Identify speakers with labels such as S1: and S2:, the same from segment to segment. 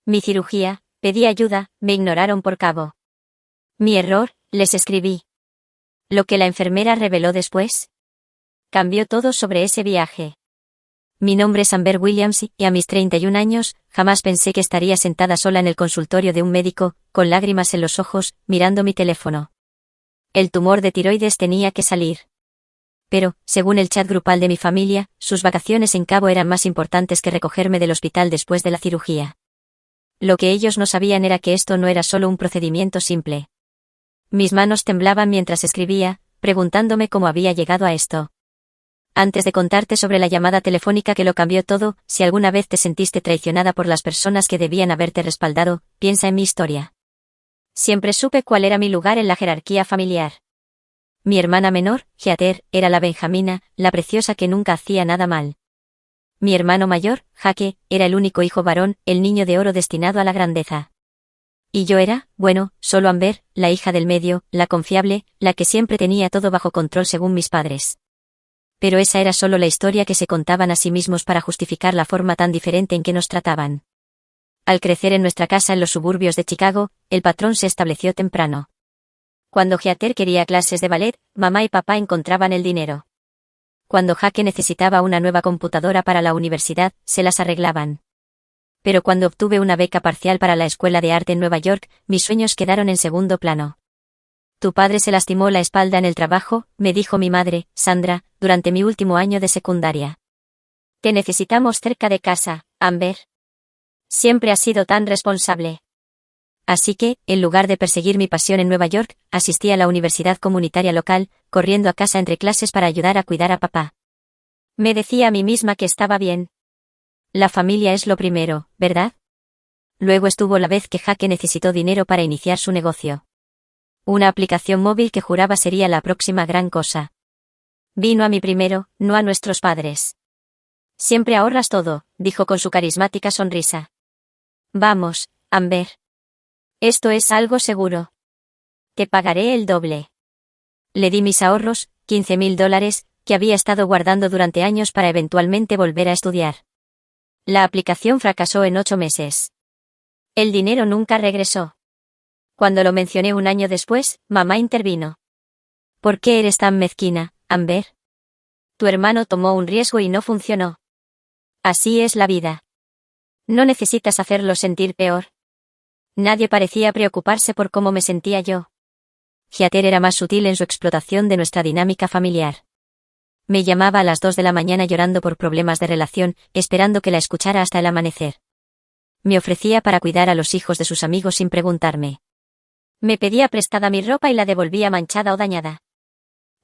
S1: Mi cirugía, pedí ayuda, me ignoraron por cabo. Mi error, les escribí. Lo que la enfermera reveló después. Cambió todo sobre ese viaje. Mi nombre es Amber Williams y a mis 31 años, jamás pensé que estaría sentada sola en el consultorio de un médico, con lágrimas en los ojos, mirando mi teléfono. El tumor de tiroides tenía que salir. Pero, según el chat grupal de mi familia, sus vacaciones en Cabo eran más importantes que recogerme del hospital después de la cirugía. Lo que ellos no sabían era que esto no era solo un procedimiento simple. Mis manos temblaban mientras escribía, preguntándome cómo había llegado a esto. Antes de contarte sobre la llamada telefónica que lo cambió todo, si alguna vez te sentiste traicionada por las personas que debían haberte respaldado, piensa en mi historia. Siempre supe cuál era mi lugar en la jerarquía familiar. Mi hermana menor, Heather, era la Benjamina, la preciosa que nunca hacía nada mal. Mi hermano mayor, Jake, era el único hijo varón, el niño de oro destinado a la grandeza. Y yo era, bueno, solo Amber, la hija del medio, la confiable, la que siempre tenía todo bajo control según mis padres. Pero esa era solo la historia que se contaban a sí mismos para justificar la forma tan diferente en que nos trataban. Al crecer en nuestra casa en los suburbios de Chicago, el patrón se estableció temprano. Cuando Heather quería clases de ballet, mamá y papá encontraban el dinero. Cuando Jake necesitaba una nueva computadora para la universidad, se las arreglaban. Pero cuando obtuve una beca parcial para la Escuela de Arte en Nueva York, mis sueños quedaron en segundo plano. Tu padre se lastimó la espalda en el trabajo, me dijo mi madre, Sandra, durante mi último año de secundaria. Te necesitamos cerca de casa, Amber. Siempre has sido tan responsable. Así que, en lugar de perseguir mi pasión en Nueva York, asistí a la universidad comunitaria local, corriendo a casa entre clases para ayudar a cuidar a papá. Me decía a mí misma que estaba bien. La familia es lo primero, ¿verdad? Luego estuvo la vez que Jake necesitó dinero para iniciar su negocio. Una aplicación móvil que juraba sería la próxima gran cosa. Vino a mí primero, no a nuestros padres. Siempre ahorras todo, dijo con su carismática sonrisa. Vamos, Amber. Esto es algo seguro. Te pagaré el doble. Le di mis ahorros, $15,000, que había estado guardando durante años para eventualmente volver a estudiar. La aplicación fracasó en 8 meses. El dinero nunca regresó. Cuando lo mencioné un año después, mamá intervino. ¿Por qué eres tan mezquina, Amber? Tu hermano tomó un riesgo y no funcionó. Así es la vida. No necesitas hacerlo sentir peor. Nadie parecía preocuparse por cómo me sentía yo. Heather era más sutil en su explotación de nuestra dinámica familiar. Me llamaba a las 2 de la mañana llorando por problemas de relación, esperando que la escuchara hasta el amanecer. Me ofrecía para cuidar a los hijos de sus amigos sin preguntarme. Me pedía prestada mi ropa y la devolvía manchada o dañada.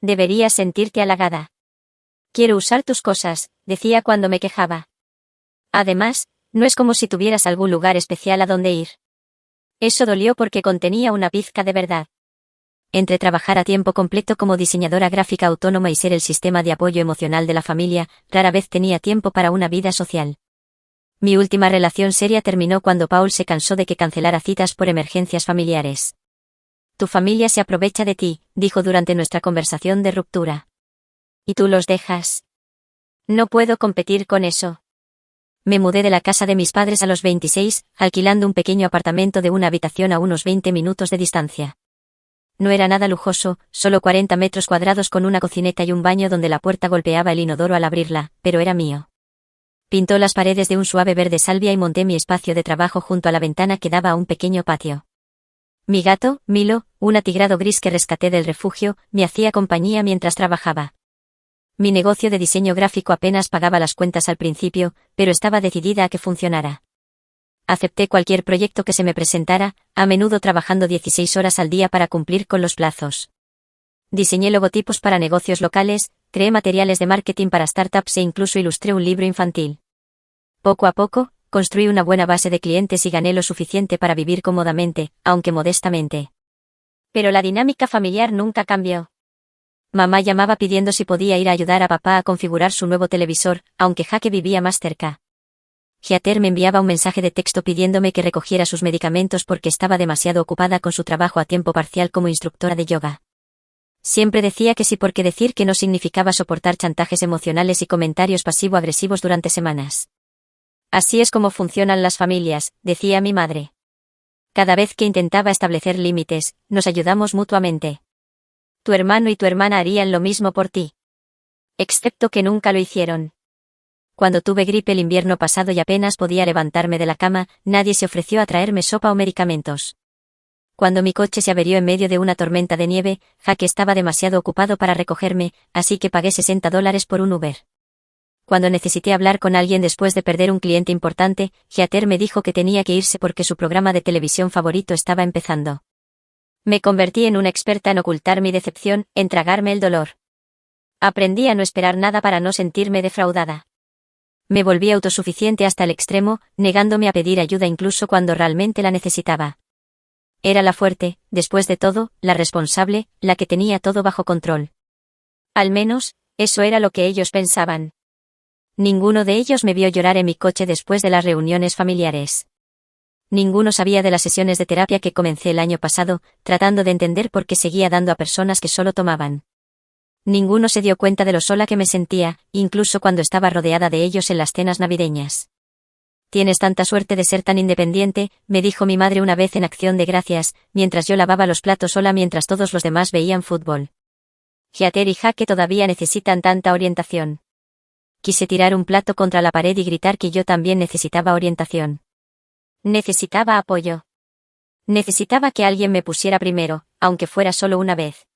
S1: Deberías sentirte halagada. Quiero usar tus cosas, decía cuando me quejaba. Además, no es como si tuvieras algún lugar especial a donde ir. Eso dolió porque contenía una pizca de verdad. Entre trabajar a tiempo completo como diseñadora gráfica autónoma y ser el sistema de apoyo emocional de la familia, rara vez tenía tiempo para una vida social. Mi última relación seria terminó cuando Paul se cansó de que cancelara citas por emergencias familiares. Tu familia se aprovecha de ti, dijo durante nuestra conversación de ruptura. ¿Y tú los dejas? No puedo competir con eso. Me mudé de la casa de mis padres a los 26, alquilando un pequeño apartamento de una habitación a unos 20 minutos de distancia. No era nada lujoso, solo 40 metros cuadrados con una cocineta y un baño donde la puerta golpeaba el inodoro al abrirla, pero era mío. Pintó las paredes de un suave verde salvia y monté mi espacio de trabajo junto a la ventana que daba a un pequeño patio. Mi gato, Milo, un atigrado gris que rescaté del refugio, me hacía compañía mientras trabajaba. Mi negocio de diseño gráfico apenas pagaba las cuentas al principio, pero estaba decidida a que funcionara. Acepté cualquier proyecto que se me presentara, a menudo trabajando 16 horas al día para cumplir con los plazos. Diseñé logotipos para negocios locales, creé materiales de marketing para startups e incluso ilustré un libro infantil. Poco a poco, construí una buena base de clientes y gané lo suficiente para vivir cómodamente, aunque modestamente. Pero la dinámica familiar nunca cambió. Mamá llamaba pidiendo si podía ir a ayudar a papá a configurar su nuevo televisor, aunque Jake vivía más cerca. Heather me enviaba un mensaje de texto pidiéndome que recogiera sus medicamentos porque estaba demasiado ocupada con su trabajo a tiempo parcial como instructora de yoga. Siempre decía que sí porque decir que no significaba soportar chantajes emocionales y comentarios pasivo-agresivos durante semanas. Así es como funcionan las familias, decía mi madre. Cada vez que intentaba establecer límites, nos ayudamos mutuamente. Tu hermano y tu hermana harían lo mismo por ti. Excepto que nunca lo hicieron. Cuando tuve gripe el invierno pasado y apenas podía levantarme de la cama, nadie se ofreció a traerme sopa o medicamentos. Cuando mi coche se averió en medio de una tormenta de nieve, Jaque estaba demasiado ocupado para recogerme, así que pagué $60 por un Uber. Cuando necesité hablar con alguien después de perder un cliente importante, Heather me dijo que tenía que irse porque su programa de televisión favorito estaba empezando. Me convertí en una experta en ocultar mi decepción, en tragarme el dolor. Aprendí a no esperar nada para no sentirme defraudada. Me volví autosuficiente hasta el extremo, negándome a pedir ayuda incluso cuando realmente la necesitaba. Era la fuerte, después de todo, la responsable, la que tenía todo bajo control. Al menos, eso era lo que ellos pensaban. Ninguno de ellos me vio llorar en mi coche después de las reuniones familiares. Ninguno sabía de las sesiones de terapia que comencé el año pasado, tratando de entender por qué seguía dando a personas que solo tomaban. Ninguno se dio cuenta de lo sola que me sentía, incluso cuando estaba rodeada de ellos en las cenas navideñas. Tienes tanta suerte de ser tan independiente, me dijo mi madre una vez en Acción de Gracias, mientras yo lavaba los platos sola mientras todos los demás veían fútbol. Heather y Jaque todavía necesitan tanta orientación. Quise tirar un plato contra la pared y gritar que yo también necesitaba orientación. Necesitaba apoyo. Necesitaba que alguien me pusiera primero, aunque fuera solo una vez.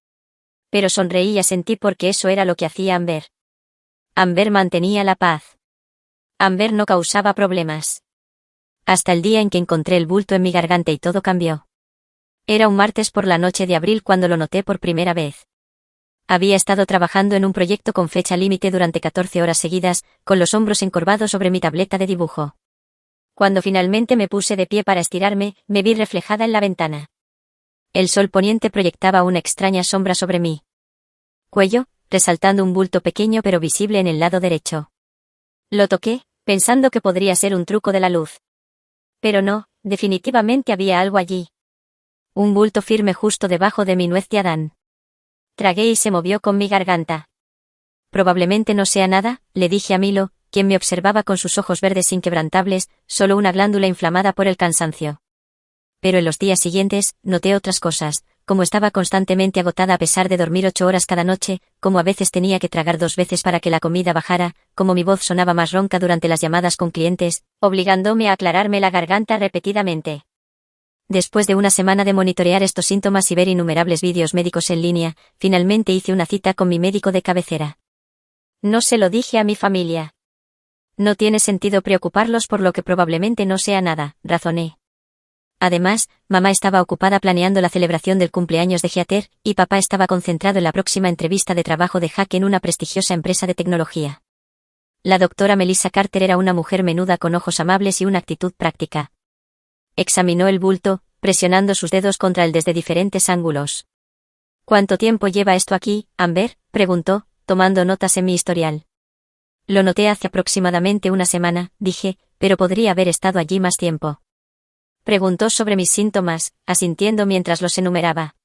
S1: Pero sonreí y asentí porque eso era lo que hacía Amber. Amber mantenía la paz. Amber no causaba problemas. Hasta el día en que encontré el bulto en mi garganta y todo cambió. Era un martes por la noche de abril cuando lo noté por primera vez. Había estado trabajando en un proyecto con fecha límite durante 14 horas seguidas, con los hombros encorvados sobre mi tableta de dibujo. Cuando finalmente me puse de pie para estirarme, me vi reflejada en la ventana. El sol poniente proyectaba una extraña sombra sobre mí. Cuello, resaltando un bulto pequeño pero visible en el lado derecho. Lo toqué, pensando que podría ser un truco de la luz. Pero no, definitivamente había algo allí. Un bulto firme justo debajo de mi nuez de Adán. Tragué y se movió con mi garganta. Probablemente no sea nada, le dije a Milo, quien me observaba con sus ojos verdes inquebrantables, solo una glándula inflamada por el cansancio. Pero en los días siguientes, noté otras cosas, como estaba constantemente agotada a pesar de dormir 8 horas cada noche, como a veces tenía que tragar 2 veces para que la comida bajara, como mi voz sonaba más ronca durante las llamadas con clientes, obligándome a aclararme la garganta repetidamente. Después de una semana de monitorear estos síntomas y ver innumerables vídeos médicos en línea, finalmente hice una cita con mi médico de cabecera. No se lo dije a mi familia. No tiene sentido preocuparlos por lo que probablemente no sea nada, razoné. Además, mamá estaba ocupada planeando la celebración del cumpleaños de Heather, y papá estaba concentrado en la próxima entrevista de trabajo de Jaque en una prestigiosa empresa de tecnología. La doctora Melissa Carter era una mujer menuda con ojos amables y una actitud práctica. Examinó el bulto, presionando sus dedos contra él desde diferentes ángulos. ¿Cuánto tiempo lleva esto aquí, Amber?, preguntó, tomando notas en mi historial. Lo noté hace aproximadamente una semana, dije, pero podría haber estado allí más tiempo. Preguntó sobre mis síntomas, asintiendo mientras los enumeraba.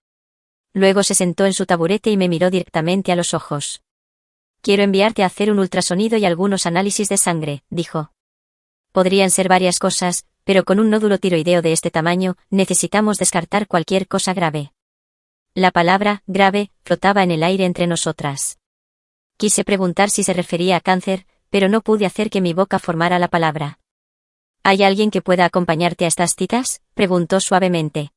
S1: Luego se sentó en su taburete y me miró directamente a los ojos. Quiero enviarte a hacer un ultrasonido y algunos análisis de sangre, dijo. Podrían ser varias cosas, pero con un nódulo tiroideo de este tamaño, necesitamos descartar cualquier cosa grave. La palabra, grave, flotaba en el aire entre nosotras. Quise preguntar si se refería a cáncer, pero no pude hacer que mi boca formara la palabra. ¿Hay alguien que pueda acompañarte a estas citas?, preguntó suavemente.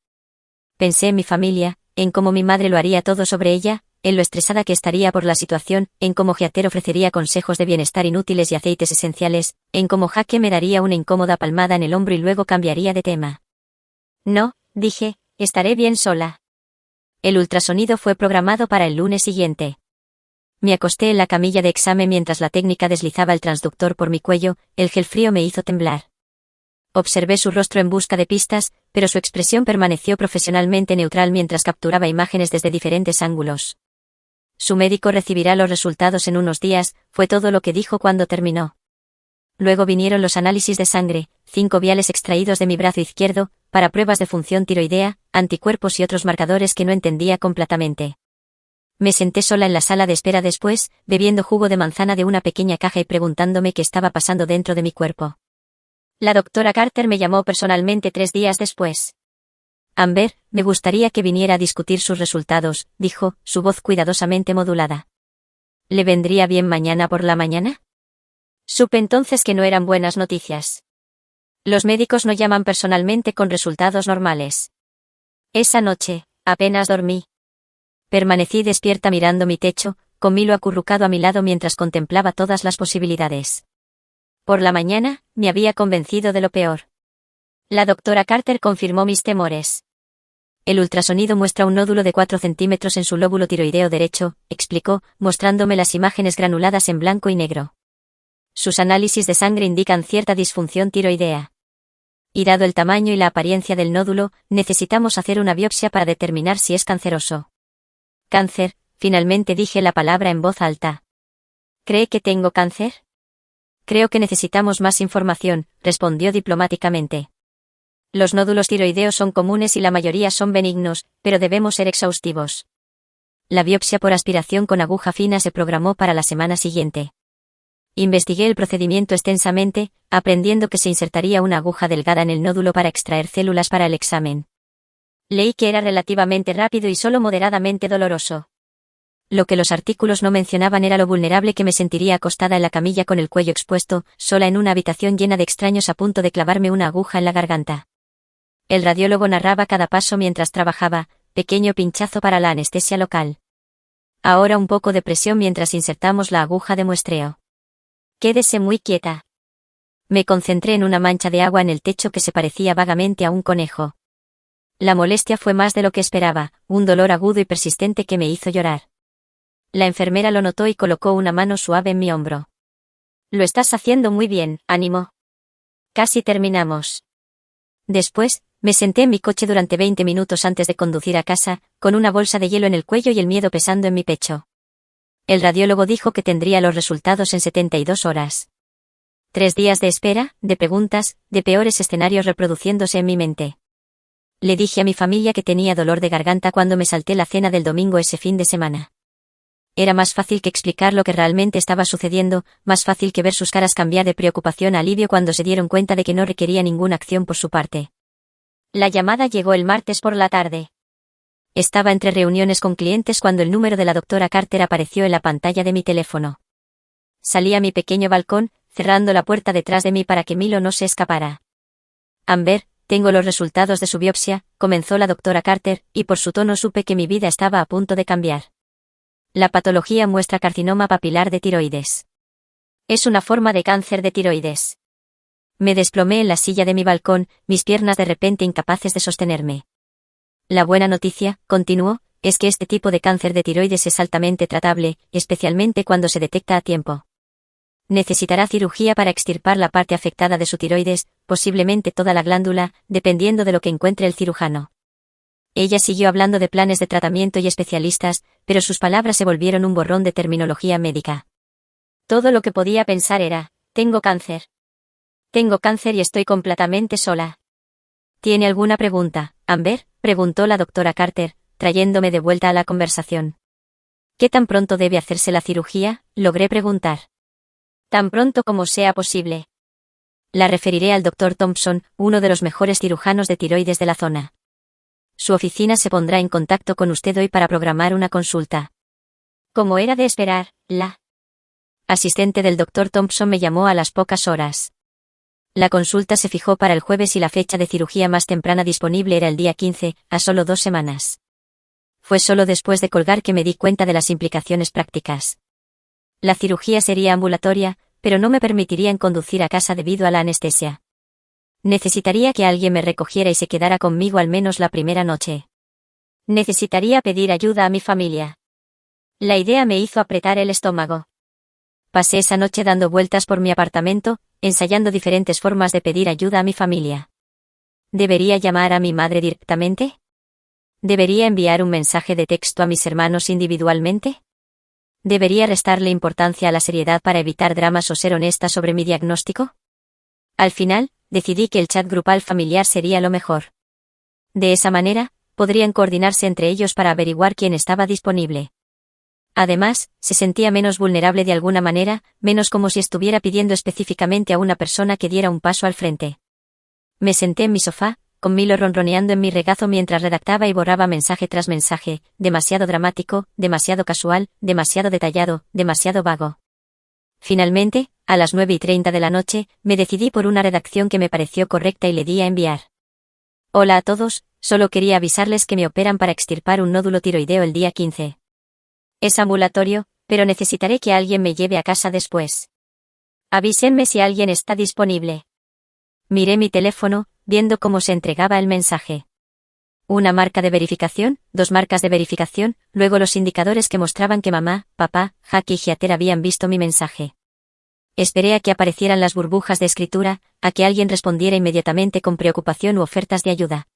S1: Pensé en mi familia, en cómo mi madre lo haría todo sobre ella, en lo estresada que estaría por la situación, en cómo Heather ofrecería consejos de bienestar inútiles y aceites esenciales, en cómo Jaque me daría una incómoda palmada en el hombro y luego cambiaría de tema. No, dije, estaré bien sola. El ultrasonido fue programado para el lunes siguiente. Me acosté en la camilla de examen mientras la técnica deslizaba el transductor por mi cuello, el gel frío me hizo temblar. Observé su rostro en busca de pistas, pero su expresión permaneció profesionalmente neutral mientras capturaba imágenes desde diferentes ángulos. Su médico recibirá los resultados en unos días, fue todo lo que dijo cuando terminó. Luego vinieron los análisis de sangre, 5 viales extraídos de mi brazo izquierdo, para pruebas de función tiroidea, anticuerpos y otros marcadores que no entendía completamente. Me senté sola en la sala de espera después, bebiendo jugo de manzana de una pequeña caja y preguntándome qué estaba pasando dentro de mi cuerpo. La doctora Carter me llamó personalmente 3 días después. Amber, me gustaría que viniera a discutir sus resultados, dijo, su voz cuidadosamente modulada. ¿Le vendría bien mañana por la mañana? Supe entonces que no eran buenas noticias. Los médicos no llaman personalmente con resultados normales. Esa noche, apenas dormí. Permanecí despierta mirando mi techo, con Milo acurrucado a mi lado mientras contemplaba todas las posibilidades. Por la mañana, me había convencido de lo peor. La doctora Carter confirmó mis temores. El ultrasonido muestra un nódulo de 4 centímetros en su lóbulo tiroideo derecho, explicó, mostrándome las imágenes granuladas en blanco y negro. Sus análisis de sangre indican cierta disfunción tiroidea. Y dado el tamaño y la apariencia del nódulo, necesitamos hacer una biopsia para determinar si es canceroso. Cáncer, finalmente dije la palabra en voz alta. ¿Cree que tengo cáncer? Creo que necesitamos más información, respondió diplomáticamente. Los nódulos tiroideos son comunes y la mayoría son benignos, pero debemos ser exhaustivos. La biopsia por aspiración con aguja fina se programó para la semana siguiente. Investigué el procedimiento extensamente, aprendiendo que se insertaría una aguja delgada en el nódulo para extraer células para el examen. Leí que era relativamente rápido y solo moderadamente doloroso. Lo que los artículos no mencionaban era lo vulnerable que me sentiría acostada en la camilla con el cuello expuesto, sola en una habitación llena de extraños a punto de clavarme una aguja en la garganta. El radiólogo narraba cada paso mientras trabajaba, pequeño pinchazo para la anestesia local. Ahora un poco de presión mientras insertamos la aguja de muestreo. Quédese muy quieta. Me concentré en una mancha de agua en el techo que se parecía vagamente a un conejo. La molestia fue más de lo que esperaba, un dolor agudo y persistente que me hizo llorar. La enfermera lo notó y colocó una mano suave en mi hombro. Lo estás haciendo muy bien, animó. Casi terminamos. Después, me senté en mi coche durante 20 minutos antes de conducir a casa, con una bolsa de hielo en el cuello y el miedo pesando en mi pecho. El radiólogo dijo que tendría los resultados en 72 horas. 3 días de espera, de preguntas, de peores escenarios reproduciéndose en mi mente. Le dije a mi familia que tenía dolor de garganta cuando me salté la cena del domingo ese fin de semana. Era más fácil que explicar lo que realmente estaba sucediendo, más fácil que ver sus caras cambiar de preocupación a alivio cuando se dieron cuenta de que no requería ninguna acción por su parte. La llamada llegó el martes por la tarde. Estaba entre reuniones con clientes cuando el número de la doctora Carter apareció en la pantalla de mi teléfono. Salí a mi pequeño balcón, cerrando la puerta detrás de mí para que Milo no se escapara. Amber, tengo los resultados de su biopsia, comenzó la doctora Carter, y por su tono supe que mi vida estaba a punto de cambiar. La patología muestra carcinoma papilar de tiroides. Es una forma de cáncer de tiroides. Me desplomé en la silla de mi balcón, mis piernas de repente incapaces de sostenerme. La buena noticia, continuó, es que este tipo de cáncer de tiroides es altamente tratable, especialmente cuando se detecta a tiempo. Necesitará cirugía para extirpar la parte afectada de su tiroides, posiblemente toda la glándula, dependiendo de lo que encuentre el cirujano. Ella siguió hablando de planes de tratamiento y especialistas, pero sus palabras se volvieron un borrón de terminología médica. Todo lo que podía pensar era, tengo cáncer. Tengo cáncer y estoy completamente sola. ¿Tiene alguna pregunta, Amber?, preguntó la doctora Carter, trayéndome de vuelta a la conversación. ¿Qué tan pronto debe hacerse la cirugía?, logré preguntar. Tan pronto como sea posible. La referiré al Dr. Thompson, uno de los mejores cirujanos de tiroides de la zona. Su oficina se pondrá en contacto con usted hoy para programar una consulta. Como era de esperar, la asistente del Dr. Thompson me llamó a las pocas horas. La consulta se fijó para el jueves y la fecha de cirugía más temprana disponible era el día 15, a solo 2 semanas. Fue solo después de colgar que me di cuenta de las implicaciones prácticas. La cirugía sería ambulatoria, pero no me permitirían conducir a casa debido a la anestesia. Necesitaría que alguien me recogiera y se quedara conmigo al menos la primera noche. Necesitaría pedir ayuda a mi familia. La idea me hizo apretar el estómago. Pasé esa noche dando vueltas por mi apartamento, ensayando diferentes formas de pedir ayuda a mi familia. ¿Debería llamar a mi madre directamente? ¿Debería enviar un mensaje de texto a mis hermanos individualmente? ¿Debería restarle importancia a la seriedad para evitar dramas o ser honesta sobre mi diagnóstico? Al final, decidí que el chat grupal familiar sería lo mejor. De esa manera, podrían coordinarse entre ellos para averiguar quién estaba disponible. Además, se sentía menos vulnerable de alguna manera, menos como si estuviera pidiendo específicamente a una persona que diera un paso al frente. Me senté en mi sofá, con Milo ronroneando en mi regazo mientras redactaba y borraba mensaje tras mensaje, demasiado dramático, demasiado casual, demasiado detallado, demasiado vago. Finalmente, a las 9:30 de la noche, me decidí por una redacción que me pareció correcta y le di a enviar. Hola a todos, solo quería avisarles que me operan para extirpar un nódulo tiroideo el día 15. Es ambulatorio, pero necesitaré que alguien me lleve a casa después. Avísenme si alguien está disponible. Miré mi teléfono, viendo cómo se entregaba el mensaje. Una marca de verificación, 2 marcas de verificación, luego los indicadores que mostraban que mamá, papá, Jackie y Giater habían visto mi mensaje. Esperé a que aparecieran las burbujas de escritura, a que alguien respondiera inmediatamente con preocupación u ofertas de ayuda.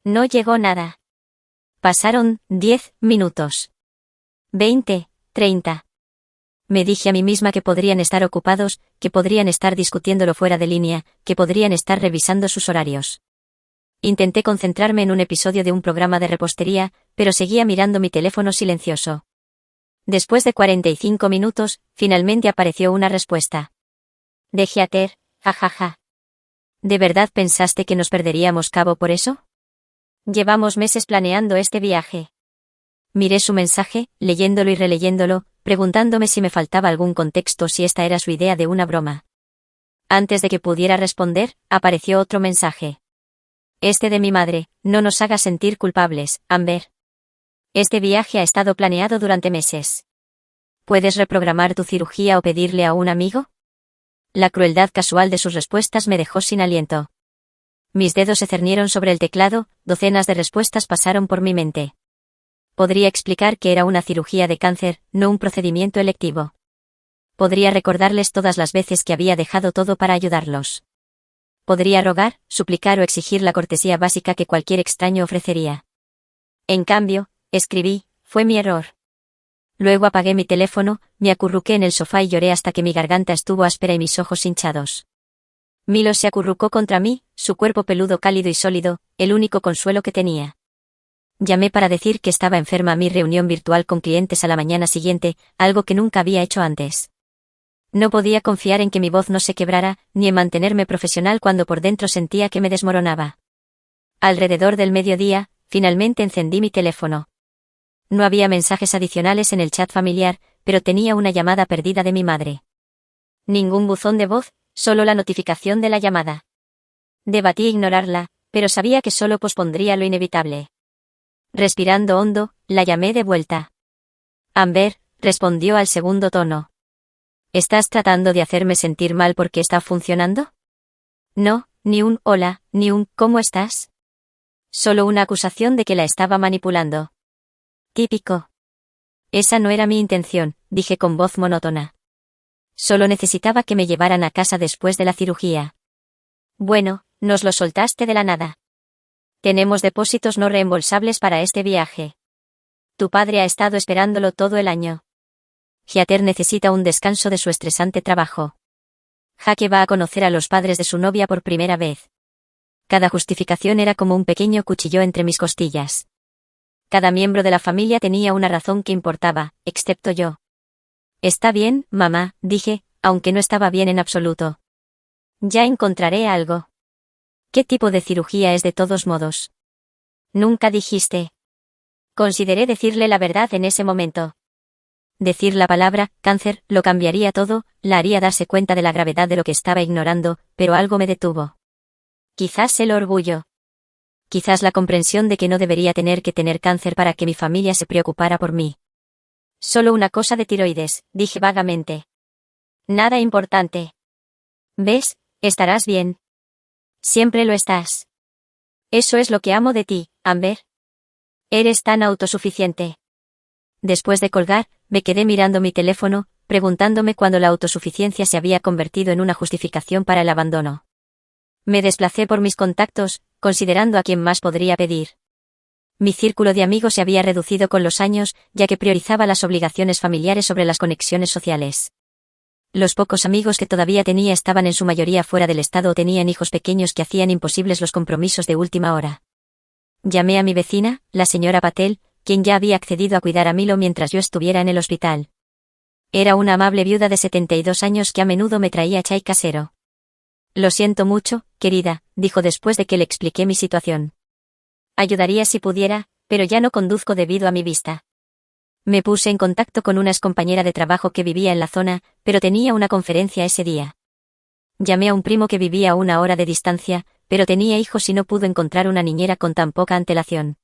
S1: No llegó nada. Pasaron 10 minutos. 20, 30. Me dije a mí misma que podrían estar ocupados, que podrían estar discutiéndolo fuera de línea, que podrían estar revisando sus horarios. Intenté concentrarme en un episodio de un programa de repostería, pero seguía mirando mi teléfono silencioso. Después de 45 minutos, finalmente apareció una respuesta. De Giater, jajaja. ¿De verdad pensaste que nos perderíamos cabo por eso? Llevamos meses planeando este viaje. Miré su mensaje, leyéndolo y releyéndolo, preguntándome si me faltaba algún contexto o si esta era su idea de una broma. Antes de que pudiera responder, apareció otro mensaje. Este de mi madre, no nos haga sentir culpables, Amber. Este viaje ha estado planeado durante meses. ¿Puedes reprogramar tu cirugía o pedirle a un amigo? La crueldad casual de sus respuestas me dejó sin aliento. Mis dedos se cernieron sobre el teclado, docenas de respuestas pasaron por mi mente. Podría explicar que era una cirugía de cáncer, no un procedimiento electivo. Podría recordarles todas las veces que había dejado todo para ayudarlos. Podría rogar, suplicar o exigir la cortesía básica que cualquier extraño ofrecería. En cambio, escribí, fue mi error. Luego apagué mi teléfono, me acurruqué en el sofá y lloré hasta que mi garganta estuvo áspera y mis ojos hinchados. Milo se acurrucó contra mí, su cuerpo peludo cálido y sólido, el único consuelo que tenía. Llamé para decir que estaba enferma a mi reunión virtual con clientes a la mañana siguiente, algo que nunca había hecho antes. No podía confiar en que mi voz no se quebrara, ni en mantenerme profesional cuando por dentro sentía que me desmoronaba. Alrededor del mediodía, finalmente encendí mi teléfono. No había mensajes adicionales en el chat familiar, pero tenía una llamada perdida de mi madre. Ningún buzón de voz, solo la notificación de la llamada. Debatí ignorarla, pero sabía que solo pospondría lo inevitable. Respirando hondo, la llamé de vuelta. Amber, respondió al segundo tono. ¿Estás tratando de hacerme sentir mal porque está funcionando? No, ni un hola, ni un ¿cómo estás? Solo una acusación de que la estaba manipulando. Típico. Esa no era mi intención, dije con voz monótona. Solo necesitaba que me llevaran a casa después de la cirugía. Bueno, nos lo soltaste de la nada. Tenemos depósitos no reembolsables para este viaje. Tu padre ha estado esperándolo todo el año. Giater necesita un descanso de su estresante trabajo. Jackie va a conocer a los padres de su novia por primera vez. Cada justificación era como un pequeño cuchillo entre mis costillas. Cada miembro de la familia tenía una razón que importaba, excepto yo. Está bien, mamá, dije, aunque no estaba bien en absoluto. Ya encontraré algo. ¿Qué tipo de cirugía es de todos modos? Nunca dijiste. Consideré decirle la verdad en ese momento. Decir la palabra, cáncer, lo cambiaría todo, la haría darse cuenta de la gravedad de lo que estaba ignorando, pero algo me detuvo. Quizás el orgullo. Quizás la comprensión de que no debería tener que tener cáncer para que mi familia se preocupara por mí. Solo una cosa de tiroides, dije vagamente. Nada importante. ¿Ves? Estarás bien. Siempre lo estás. Eso es lo que amo de ti, Amber. Eres tan autosuficiente. Después de colgar, me quedé mirando mi teléfono, preguntándome cuándo la autosuficiencia se había convertido en una justificación para el abandono. Me desplacé por mis contactos, considerando a quién más podría pedir. Mi círculo de amigos se había reducido con los años, ya que priorizaba las obligaciones familiares sobre las conexiones sociales. Los pocos amigos que todavía tenía estaban en su mayoría fuera del estado o tenían hijos pequeños que hacían imposibles los compromisos de última hora. Llamé a mi vecina, la señora Patel, quien ya había accedido a cuidar a Milo mientras yo estuviera en el hospital. Era una amable viuda de 72 años que a menudo me traía chai casero. Lo siento mucho, querida, dijo después de que le expliqué mi situación. Ayudaría si pudiera, pero ya no conduzco debido a mi vista. Me puse en contacto con una excompañera de trabajo que vivía en la zona, pero tenía una conferencia ese día. Llamé a un primo que vivía a 1 hora de distancia, pero tenía hijos y no pudo encontrar una niñera con tan poca antelación.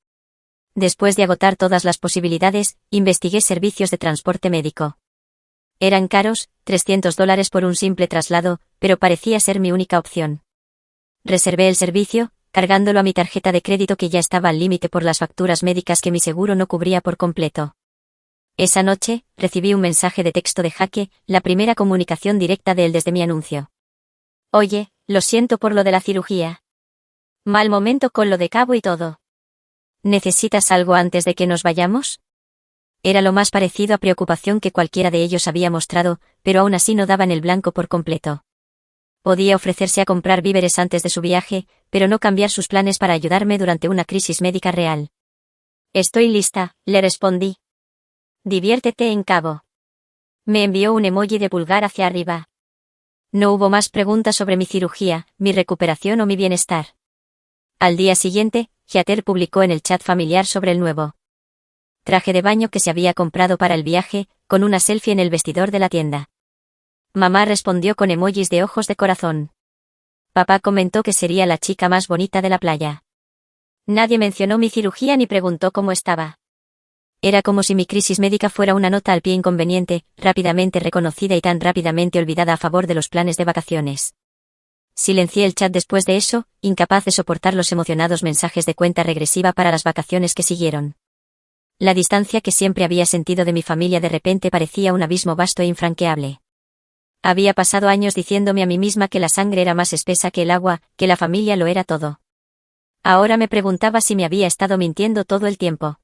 S1: Después de agotar todas las posibilidades, investigué servicios de transporte médico. Eran caros, $300 por un simple traslado, pero parecía ser mi única opción. Reservé el servicio, cargándolo a mi tarjeta de crédito que ya estaba al límite por las facturas médicas que mi seguro no cubría por completo. Esa noche, recibí un mensaje de texto de Jaque, la primera comunicación directa de él desde mi anuncio. Oye, lo siento por lo de la cirugía. Mal momento con lo de Cabo y todo. ¿Necesitas algo antes de que nos vayamos? Era lo más parecido a preocupación que cualquiera de ellos había mostrado, pero aún así no daban el blanco por completo. Podía ofrecerse a comprar víveres antes de su viaje, pero no cambiar sus planes para ayudarme durante una crisis médica real. Estoy lista, le respondí. Diviértete en Cabo. Me envió un emoji de pulgar hacia arriba. No hubo más preguntas sobre mi cirugía, mi recuperación o mi bienestar. Al día siguiente, Heather publicó en el chat familiar sobre el nuevo traje de baño que se había comprado para el viaje, con una selfie en el vestidor de la tienda. Mamá respondió con emojis de ojos de corazón. Papá comentó que sería la chica más bonita de la playa. Nadie mencionó mi cirugía ni preguntó cómo estaba. Era como si mi crisis médica fuera una nota al pie inconveniente, rápidamente reconocida y tan rápidamente olvidada a favor de los planes de vacaciones. Silencié el chat después de eso, incapaz de soportar los emocionados mensajes de cuenta regresiva para las vacaciones que siguieron. La distancia que siempre había sentido de mi familia de repente parecía un abismo vasto e infranqueable. Había pasado años diciéndome a mí misma que la sangre era más espesa que el agua, que la familia lo era todo. Ahora me preguntaba si me había estado mintiendo todo el tiempo.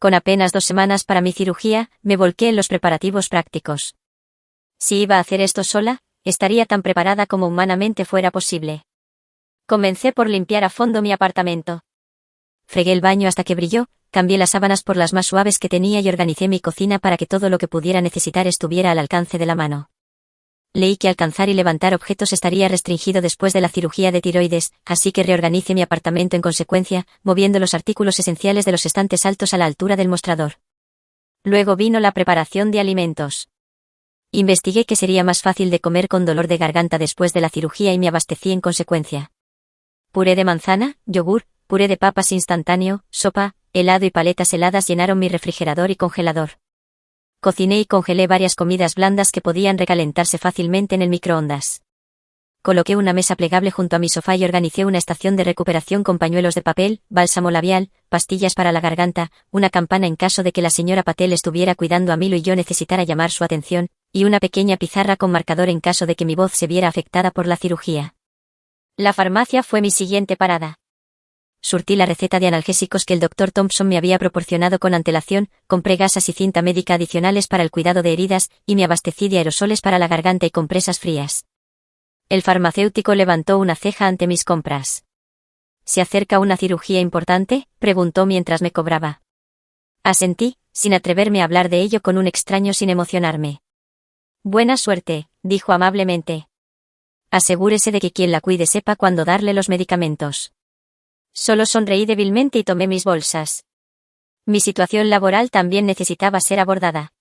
S1: Con apenas 2 semanas para mi cirugía, me volqué en los preparativos prácticos. Si iba a hacer esto sola, estaría tan preparada como humanamente fuera posible. Comencé por limpiar a fondo mi apartamento. Fregué el baño hasta que brilló, cambié las sábanas por las más suaves que tenía y organicé mi cocina para que todo lo que pudiera necesitar estuviera al alcance de la mano. Leí que alcanzar y levantar objetos estaría restringido después de la cirugía de tiroides, así que reorganicé mi apartamento en consecuencia, moviendo los artículos esenciales de los estantes altos a la altura del mostrador. Luego vino la preparación de alimentos. Investigué que sería más fácil de comer con dolor de garganta después de la cirugía y me abastecí en consecuencia. Puré de manzana, yogur, puré de papas instantáneo, sopa, helado y paletas heladas llenaron mi refrigerador y congelador. Cociné y congelé varias comidas blandas que podían recalentarse fácilmente en el microondas. Coloqué una mesa plegable junto a mi sofá y organicé una estación de recuperación con pañuelos de papel, bálsamo labial, pastillas para la garganta, una campana en caso de que la señora Patel estuviera cuidando a Milo y yo necesitara llamar su atención, y una pequeña pizarra con marcador en caso de que mi voz se viera afectada por la cirugía. La farmacia fue mi siguiente parada. Surtí la receta de analgésicos que el Dr. Thompson me había proporcionado con antelación, compré gasas y cinta médica adicionales para el cuidado de heridas, y me abastecí de aerosoles para la garganta y compresas frías. El farmacéutico levantó una ceja ante mis compras. ¿Se acerca una cirugía importante?, preguntó mientras me cobraba. Asentí, sin atreverme a hablar de ello con un extraño sin emocionarme. Buena suerte, dijo amablemente. Asegúrese de que quien la cuide sepa cuándo darle los medicamentos. Solo sonreí débilmente y tomé mis bolsas. Mi situación laboral también necesitaba ser abordada.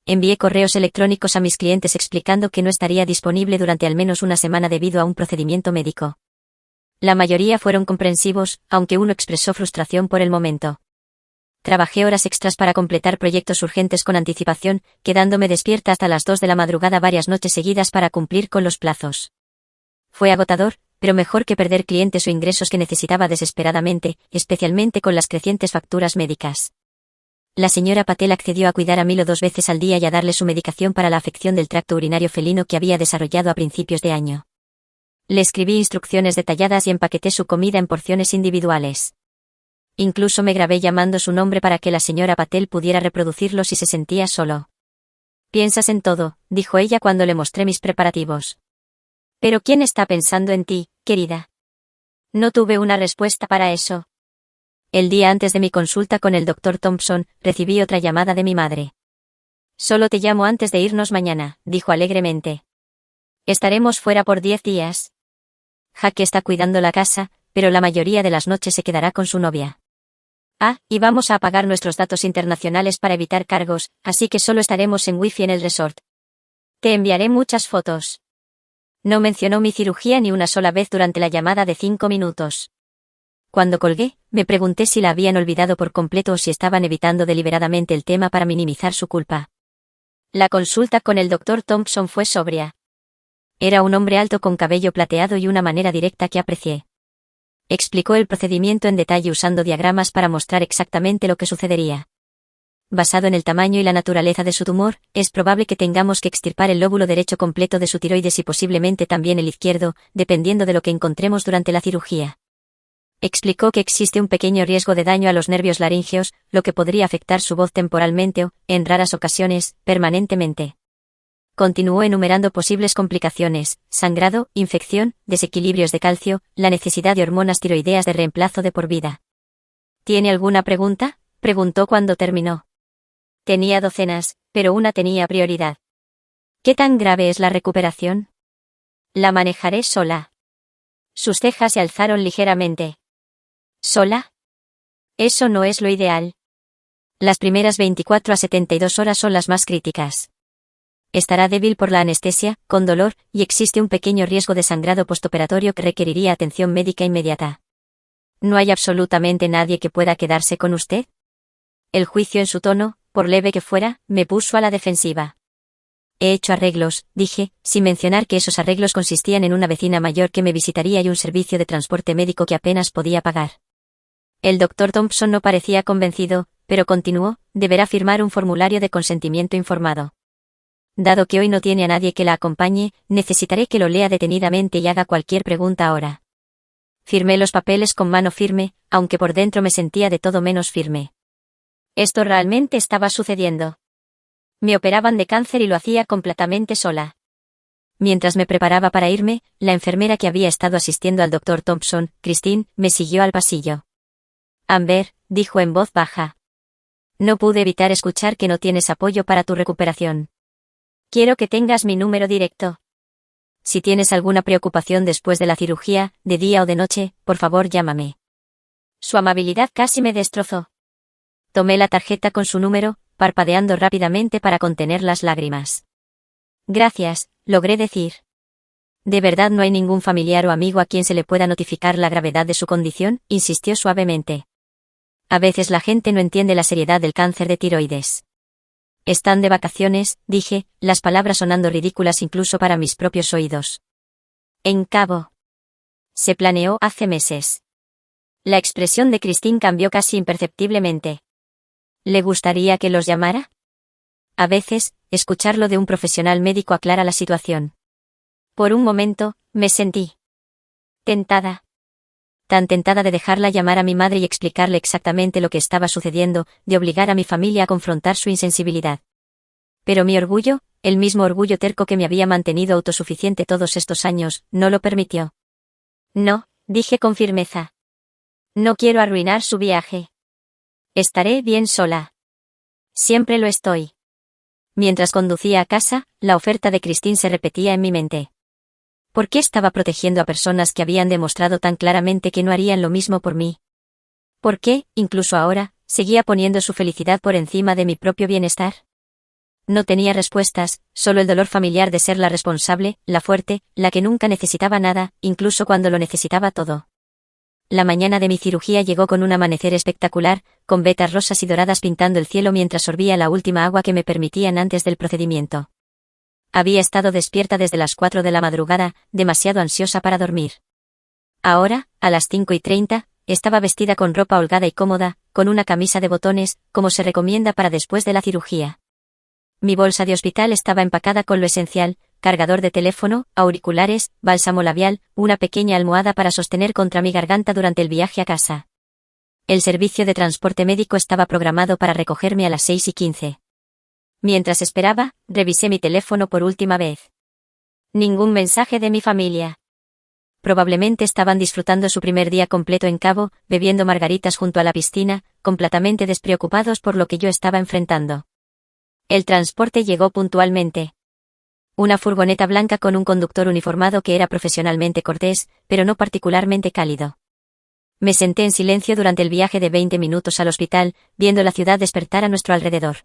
S1: Envié correos electrónicos a mis clientes explicando que no estaría disponible durante al menos una semana debido a un procedimiento médico. La mayoría fueron comprensivos, aunque uno expresó frustración por el momento. Trabajé horas extras para completar proyectos urgentes con anticipación, quedándome despierta hasta las 2 de la madrugada varias noches seguidas para cumplir con los plazos. Fue agotador, pero mejor que perder clientes o ingresos que necesitaba desesperadamente, especialmente con las crecientes facturas médicas. La señora Patel accedió a cuidar a Milo 2 veces al día y a darle su medicación para la afección del tracto urinario felino que había desarrollado a principios de año. Le escribí instrucciones detalladas y empaqueté su comida en porciones individuales. Incluso me grabé llamando su nombre para que la señora Patel pudiera reproducirlo si se sentía solo. «Piensas en todo», dijo ella cuando le mostré mis preparativos. «¿Pero quién está pensando en ti, querida?» No tuve una respuesta para eso. El día antes de mi consulta con el Dr. Thompson, recibí otra llamada de mi madre. Solo te llamo antes de irnos mañana, dijo alegremente. Estaremos fuera por 10 días. Jackie está cuidando la casa, pero la mayoría de las noches se quedará con su novia. Y vamos a apagar nuestros datos internacionales para evitar cargos, así que solo estaremos en wifi en el resort. Te enviaré muchas fotos. No mencionó mi cirugía ni una sola vez durante la llamada de 5 minutos. Cuando colgué, me pregunté si la habían olvidado por completo o si estaban evitando deliberadamente el tema para minimizar su culpa. La consulta con el Dr. Thompson fue sobria. Era un hombre alto con cabello plateado y una manera directa que aprecié. Explicó el procedimiento en detalle usando diagramas para mostrar exactamente lo que sucedería. Basado en el tamaño y la naturaleza de su tumor, es probable que tengamos que extirpar el lóbulo derecho completo de su tiroides y posiblemente también el izquierdo, dependiendo de lo que encontremos durante la cirugía. Explicó que existe un pequeño riesgo de daño a los nervios laríngeos, lo que podría afectar su voz temporalmente o, en raras ocasiones, permanentemente. Continuó enumerando posibles complicaciones: sangrado, infección, desequilibrios de calcio, la necesidad de hormonas tiroideas de reemplazo de por vida. ¿Tiene alguna pregunta?, preguntó cuando terminó. Tenía docenas, pero una tenía prioridad. ¿Qué tan grave es la recuperación? La manejaré sola. Sus cejas se alzaron ligeramente. ¿Sola? Eso no es lo ideal. Las primeras 24 a 72 horas son las más críticas. Estará débil por la anestesia, con dolor, y existe un pequeño riesgo de sangrado postoperatorio que requeriría atención médica inmediata. ¿No hay absolutamente nadie que pueda quedarse con usted? El juicio en su tono, por leve que fuera, me puso a la defensiva. He hecho arreglos, dije, sin mencionar que esos arreglos consistían en una vecina mayor que me visitaría y un servicio de transporte médico que apenas podía pagar. El Dr. Thompson no parecía convencido, pero continuó: deberá firmar un formulario de consentimiento informado. Dado que hoy no tiene a nadie que la acompañe, necesitaré que lo lea detenidamente y haga cualquier pregunta ahora. Firmé los papeles con mano firme, aunque por dentro me sentía de todo menos firme. Esto realmente estaba sucediendo. Me operaban de cáncer y lo hacía completamente sola. Mientras me preparaba para irme, la enfermera que había estado asistiendo al Dr. Thompson, Christine, me siguió al pasillo. Amber, dijo en voz baja. No pude evitar escuchar que no tienes apoyo para tu recuperación. Quiero que tengas mi número directo. Si tienes alguna preocupación después de la cirugía, de día o de noche, por favor llámame. Su amabilidad casi me destrozó. Tomé la tarjeta con su número, parpadeando rápidamente para contener las lágrimas. Gracias, logré decir. ¿De verdad no hay ningún familiar o amigo a quien se le pueda notificar la gravedad de su condición?, insistió suavemente. A veces la gente no entiende la seriedad del cáncer de tiroides. Están de vacaciones, dije, las palabras sonando ridículas incluso para mis propios oídos. En Cabo. Se planeó hace meses. La expresión de Christine cambió casi imperceptiblemente. ¿Le gustaría que los llamara? A veces, escucharlo de un profesional médico aclara la situación. Por un momento, me sentí tentada. Tan tentada de dejarla llamar a mi madre y explicarle exactamente lo que estaba sucediendo, de obligar a mi familia a confrontar su insensibilidad. Pero mi orgullo, el mismo orgullo terco que me había mantenido autosuficiente todos estos años, no lo permitió. No, dije con firmeza. No quiero arruinar su viaje. Estaré bien sola. Siempre lo estoy. Mientras conducía a casa, la oferta de Christine se repetía en mi mente. ¿Por qué estaba protegiendo a personas que habían demostrado tan claramente que no harían lo mismo por mí? ¿Por qué, incluso ahora, seguía poniendo su felicidad por encima de mi propio bienestar? No tenía respuestas, solo el dolor familiar de ser la responsable, la fuerte, la que nunca necesitaba nada, incluso cuando lo necesitaba todo. La mañana de mi cirugía llegó con un amanecer espectacular, con vetas rosas y doradas pintando el cielo mientras sorbía la última agua que me permitían antes del procedimiento. Había estado despierta desde las 4 de la madrugada, demasiado ansiosa para dormir. Ahora, a las 5:30, estaba vestida con ropa holgada y cómoda, con una camisa de botones, como se recomienda para después de la cirugía. Mi bolsa de hospital estaba empacada con lo esencial: cargador de teléfono, auriculares, bálsamo labial, una pequeña almohada para sostener contra mi garganta durante el viaje a casa. El servicio de transporte médico estaba programado para recogerme a las 6:15. Mientras esperaba, revisé mi teléfono por última vez. Ningún mensaje de mi familia. Probablemente estaban disfrutando su primer día completo en Cabo, bebiendo margaritas junto a la piscina, completamente despreocupados por lo que yo estaba enfrentando. El transporte llegó puntualmente. Una furgoneta blanca con un conductor uniformado que era profesionalmente cortés, pero no particularmente cálido. Me senté en silencio durante el viaje de 20 minutos al hospital, viendo la ciudad despertar a nuestro alrededor.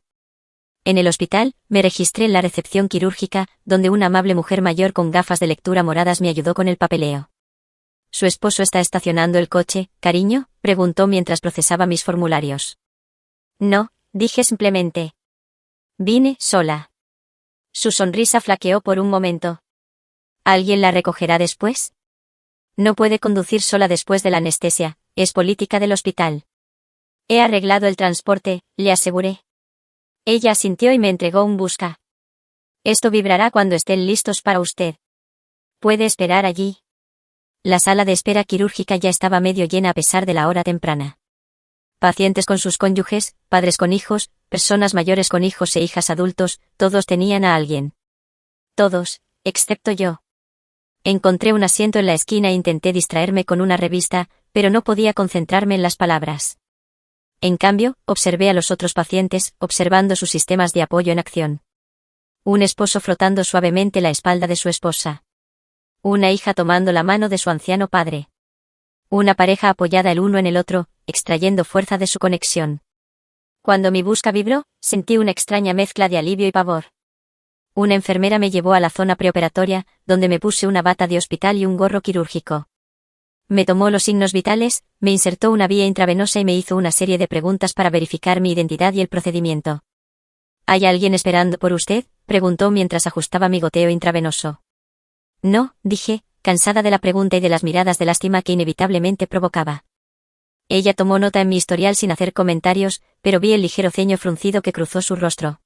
S1: En el hospital, me registré en la recepción quirúrgica, donde una amable mujer mayor con gafas de lectura moradas me ayudó con el papeleo. ¿Su esposo está estacionando el coche, cariño?, preguntó mientras procesaba mis formularios. No, dije simplemente. Vine sola. Su sonrisa flaqueó por un momento. ¿Alguien la recogerá después? No puede conducir sola después de la anestesia, es política del hospital. He arreglado el transporte, le aseguré. Ella asintió y me entregó un busca. Esto vibrará cuando estén listos para usted. ¿Puede esperar allí? La sala de espera quirúrgica ya estaba medio llena a pesar de la hora temprana. Pacientes con sus cónyuges, padres con hijos, personas mayores con hijos e hijas adultos, todos tenían a alguien. Todos, excepto yo. Encontré un asiento en la esquina e intenté distraerme con una revista, pero no podía concentrarme en las palabras. En cambio, observé a los otros pacientes, observando sus sistemas de apoyo en acción. Un esposo frotando suavemente la espalda de su esposa. Una hija tomando la mano de su anciano padre. Una pareja apoyada el uno en el otro, extrayendo fuerza de su conexión. Cuando mi busca vibró, sentí una extraña mezcla de alivio y pavor. Una enfermera me llevó a la zona preoperatoria, donde me puse una bata de hospital y un gorro quirúrgico. Me tomó los signos vitales, me insertó una vía intravenosa y me hizo una serie de preguntas para verificar mi identidad y el procedimiento. ¿Hay alguien esperando por usted?, preguntó mientras ajustaba mi goteo intravenoso. No, dije, cansada de la pregunta y de las miradas de lástima que inevitablemente provocaba. Ella tomó nota en mi historial sin hacer comentarios, pero vi el ligero ceño fruncido que cruzó su rostro.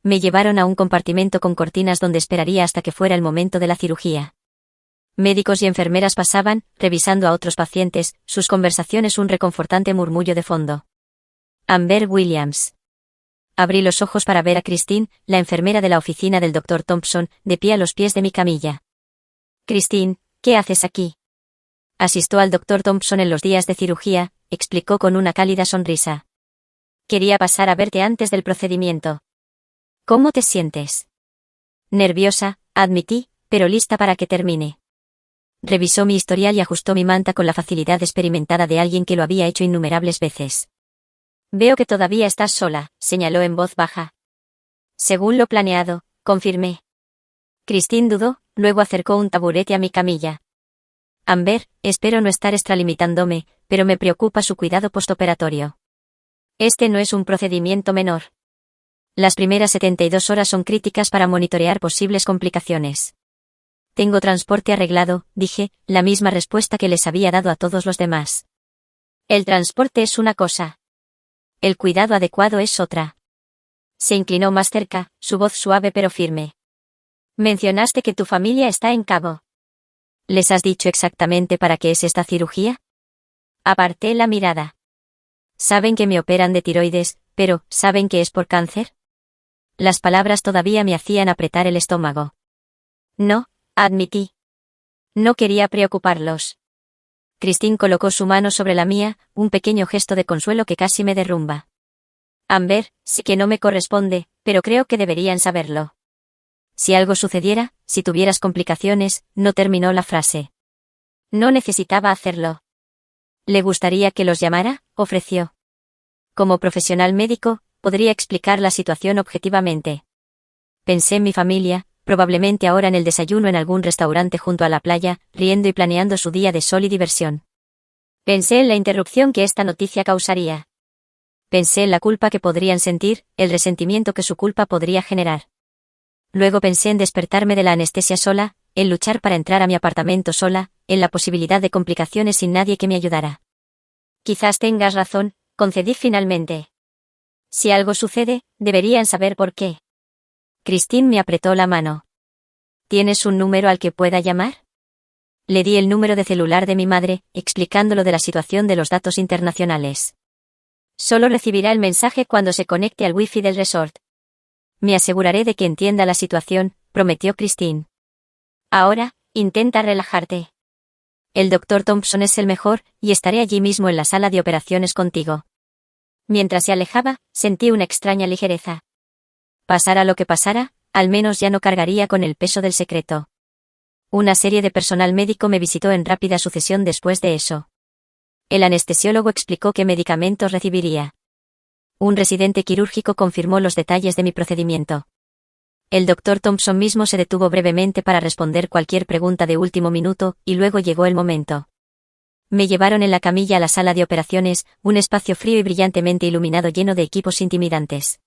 S1: Me llevaron a un compartimento con cortinas donde esperaría hasta que fuera el momento de la cirugía. Médicos y enfermeras pasaban, revisando a otros pacientes, sus conversaciones un reconfortante murmullo de fondo. Amber Williams. Abrí los ojos para ver a Christine, la enfermera de la oficina del Dr. Thompson, de pie a los pies de mi camilla. Christine, ¿qué haces aquí? Asistió al Dr. Thompson en los días de cirugía, explicó con una cálida sonrisa. Quería pasar a verte antes del procedimiento. ¿Cómo te sientes? Nerviosa, admití, pero lista para que termine. Revisó mi historial y ajustó mi manta con la facilidad experimentada de alguien que lo había hecho innumerables veces. Veo que todavía estás sola, señaló en voz baja. Según lo planeado, confirmé. Christine dudó, luego acercó un taburete a mi camilla. Amber, espero no estar extralimitándome, pero me preocupa su cuidado postoperatorio. Este no es un procedimiento menor. Las primeras 72 horas son críticas para monitorear posibles complicaciones. Tengo transporte arreglado, dije, la misma respuesta que les había dado a todos los demás. El transporte es una cosa. El cuidado adecuado es otra. Se inclinó más cerca, su voz suave pero firme. Mencionaste que tu familia está en Cabo. ¿Les has dicho exactamente para qué es esta cirugía? Aparté la mirada. Saben que me operan de tiroides, pero, ¿saben que es por cáncer? Las palabras todavía me hacían apretar el estómago. No, admití. No quería preocuparlos. Christine colocó su mano sobre la mía, un pequeño gesto de consuelo que casi me derrumba. Amber, sí que no me corresponde, pero creo que deberían saberlo. Si algo sucediera, si tuvieras complicaciones, no terminó la frase. No necesitaba hacerlo. ¿Le gustaría que los llamara?, ofreció. Como profesional médico, podría explicar la situación objetivamente. Pensé en mi familia, probablemente ahora en el desayuno en algún restaurante junto a la playa, riendo y planeando su día de sol y diversión. Pensé en la interrupción que esta noticia causaría. Pensé en la culpa que podrían sentir, el resentimiento que su culpa podría generar. Luego pensé en despertarme de la anestesia sola, en luchar para entrar a mi apartamento sola, en la posibilidad de complicaciones sin nadie que me ayudara. Quizás tengas razón, concedí finalmente. Si algo sucede, deberían saber por qué. Christine me apretó la mano. ¿Tienes un número al que pueda llamar? Le di el número de celular de mi madre, explicándolo de la situación de los datos internacionales. Solo recibirá el mensaje cuando se conecte al wifi del resort. Me aseguraré de que entienda la situación, prometió Christine. Ahora, intenta relajarte. El doctor Thompson es el mejor, y estaré allí mismo en la sala de operaciones contigo. Mientras se alejaba, sentí una extraña ligereza. Pasara lo que pasara, al menos ya no cargaría con el peso del secreto. Una serie de personal médico me visitó en rápida sucesión después de eso. El anestesiólogo explicó qué medicamentos recibiría. Un residente quirúrgico confirmó los detalles de mi procedimiento. El doctor Thompson mismo se detuvo brevemente para responder cualquier pregunta de último minuto, y luego llegó el momento. Me llevaron en la camilla a la sala de operaciones, un espacio frío y brillantemente iluminado lleno de equipos intimidantes.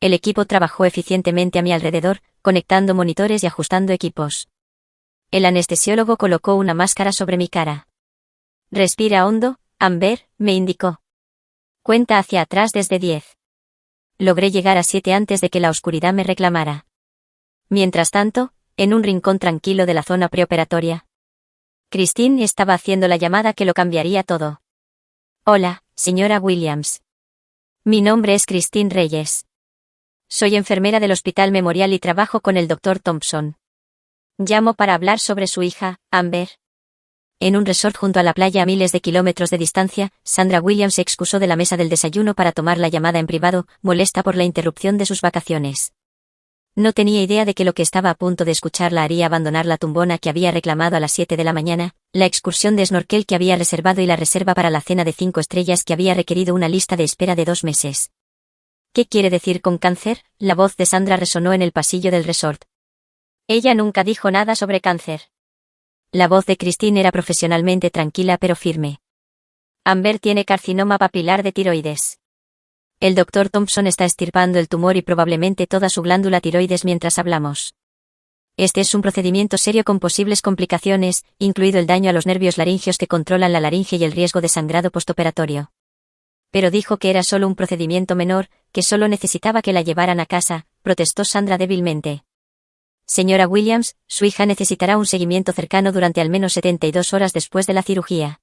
S1: El equipo trabajó eficientemente a mi alrededor, conectando monitores y ajustando equipos. El anestesiólogo colocó una máscara sobre mi cara. Respira hondo, Amber, me indicó. Cuenta hacia atrás desde 10. Logré llegar a 7 antes de que la oscuridad me reclamara. Mientras tanto, en un rincón tranquilo de la zona preoperatoria, Christine estaba haciendo la llamada que lo cambiaría todo. Hola, señora Williams. Mi nombre es Christine Reyes. Soy enfermera del Hospital Memorial y trabajo con el Dr. Thompson. Llamo para hablar sobre su hija, Amber. En un resort junto a la playa a miles de kilómetros de distancia, Sandra Williams se excusó de la mesa del desayuno para tomar la llamada en privado, molesta por la interrupción de sus vacaciones. No tenía idea de que lo que estaba a punto de escuchar la haría abandonar la tumbona que había reclamado a las 7 de la mañana, la excursión de snorkel que había reservado y la reserva para la cena de 5 estrellas que había requerido una lista de espera de 2 meses. ¿Qué quiere decir con cáncer? La voz de Sandra resonó en el pasillo del resort. Ella nunca dijo nada sobre cáncer. La voz de Christine era profesionalmente tranquila pero firme. Amber tiene carcinoma papilar de tiroides. El doctor Thompson está extirpando el tumor y probablemente toda su glándula tiroides mientras hablamos. Este es un procedimiento serio con posibles complicaciones, incluido el daño a los nervios laringeos que controlan la laringe y el riesgo de sangrado postoperatorio. Pero dijo que era solo un procedimiento menor, que solo necesitaba que la llevaran a casa, protestó Sandra débilmente. Señora Williams, su hija necesitará un seguimiento cercano durante al menos 72 horas después de la cirugía.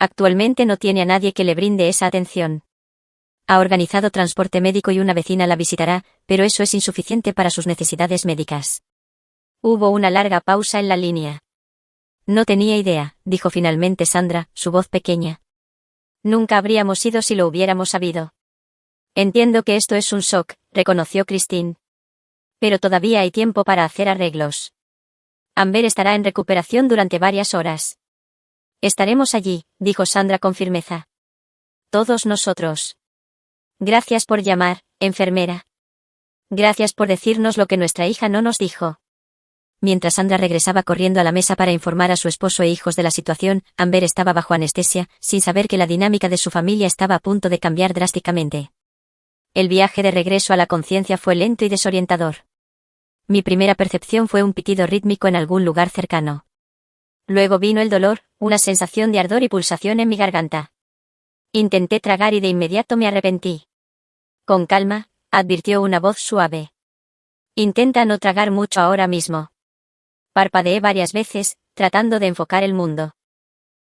S1: Actualmente no tiene a nadie que le brinde esa atención. Ha organizado transporte médico y una vecina la visitará, pero eso es insuficiente para sus necesidades médicas. Hubo una larga pausa en la línea. No tenía idea, dijo finalmente Sandra, su voz pequeña. Nunca habríamos ido si lo hubiéramos sabido. Entiendo que esto es un shock, reconoció Christine. Pero todavía hay tiempo para hacer arreglos. Amber estará en recuperación durante varias horas. Estaremos allí, dijo Sandra con firmeza. Todos nosotros. Gracias por llamar, enfermera. Gracias por decirnos lo que nuestra hija no nos dijo. Mientras Sandra regresaba corriendo a la mesa para informar a su esposo e hijos de la situación, Amber estaba bajo anestesia, sin saber que la dinámica de su familia estaba a punto de cambiar drásticamente. El viaje de regreso a la conciencia fue lento y desorientador. Mi primera percepción fue un pitido rítmico en algún lugar cercano. Luego vino el dolor, una sensación de ardor y pulsación en mi garganta. Intenté tragar y de inmediato me arrepentí. Con calma, advirtió una voz suave. Intenta no tragar mucho ahora mismo. Parpadeé varias veces, tratando de enfocar el mundo.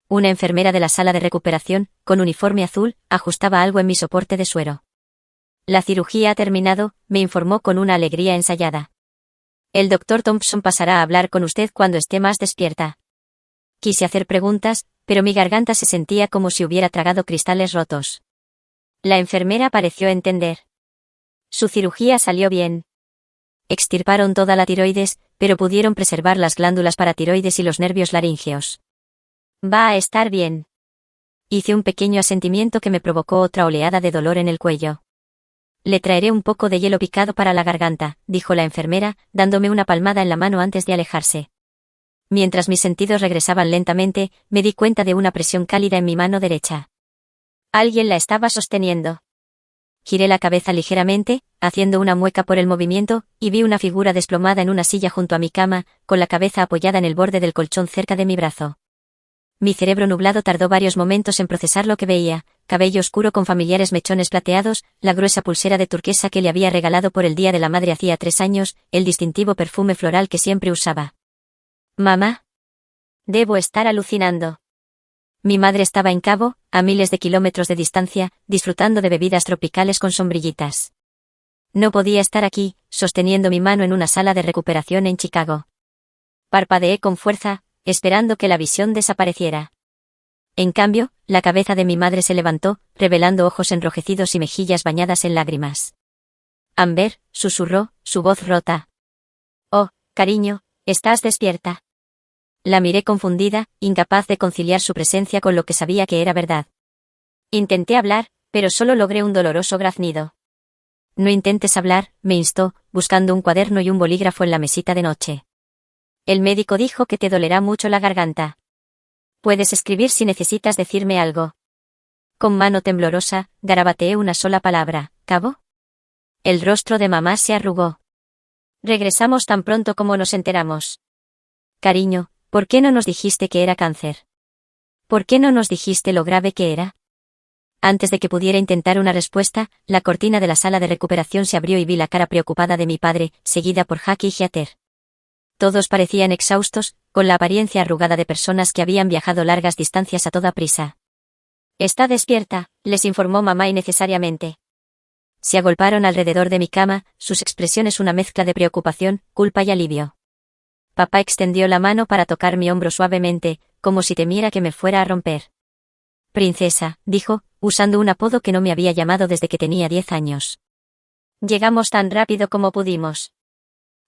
S1: Una enfermera de la sala de recuperación, con uniforme azul, ajustaba algo en mi soporte de suero. La cirugía ha terminado, me informó con una alegría ensayada. El doctor Thompson pasará a hablar con usted cuando esté más despierta. Quise hacer preguntas, pero mi garganta se sentía como si hubiera tragado cristales rotos. La enfermera pareció entender. Su cirugía salió bien. Extirparon toda la tiroides, pero pudieron preservar las glándulas paratiroides y los nervios laríngeos. Va a estar bien. Hice un pequeño asentimiento que me provocó otra oleada de dolor en el cuello. Le traeré un poco de hielo picado para la garganta, dijo la enfermera, dándome una palmada en la mano antes de alejarse. Mientras mis sentidos regresaban lentamente, me di cuenta de una presión cálida en mi mano derecha. Alguien la estaba sosteniendo. Giré la cabeza ligeramente, haciendo una mueca por el movimiento, y vi una figura desplomada en una silla junto a mi cama, con la cabeza apoyada en el borde del colchón cerca de mi brazo. Mi cerebro nublado tardó varios momentos en procesar lo que veía: cabello oscuro con familiares mechones plateados, la gruesa pulsera de turquesa que le había regalado por el Día de la Madre hacía 3 años, el distintivo perfume floral que siempre usaba. ¿Mamá? Debo estar alucinando. Mi madre estaba en Cabo, a miles de kilómetros de distancia, disfrutando de bebidas tropicales con sombrillitas. No podía estar aquí, sosteniendo mi mano en una sala de recuperación en Chicago. Parpadeé con fuerza, esperando que la visión desapareciera. En cambio, la cabeza de mi madre se levantó, revelando ojos enrojecidos y mejillas bañadas en lágrimas. Amber, susurró, su voz rota. Oh, cariño, ¿estás despierta? La miré confundida, incapaz de conciliar su presencia con lo que sabía que era verdad. Intenté hablar, pero solo logré un doloroso graznido. No intentes hablar, me instó, buscando un cuaderno y un bolígrafo en la mesita de noche. El médico dijo que te dolerá mucho la garganta. Puedes escribir si necesitas decirme algo. Con mano temblorosa, garabateé una sola palabra, ¿cabo? El rostro de mamá se arrugó. Regresamos tan pronto como nos enteramos. Cariño, ¿por qué no nos dijiste que era cáncer? ¿Por qué no nos dijiste lo grave que era? Antes de que pudiera intentar una respuesta, la cortina de la sala de recuperación se abrió y vi la cara preocupada de mi padre, seguida por Jackie y Heather. Todos parecían exhaustos, con la apariencia arrugada de personas que habían viajado largas distancias a toda prisa. Está despierta, les informó mamá innecesariamente. Se agolparon alrededor de mi cama, sus expresiones una mezcla de preocupación, culpa y alivio. Papá extendió la mano para tocar mi hombro suavemente, como si temiera que me fuera a romper. Princesa, dijo, usando un apodo que no me había llamado desde que tenía 10 años. Llegamos tan rápido como pudimos.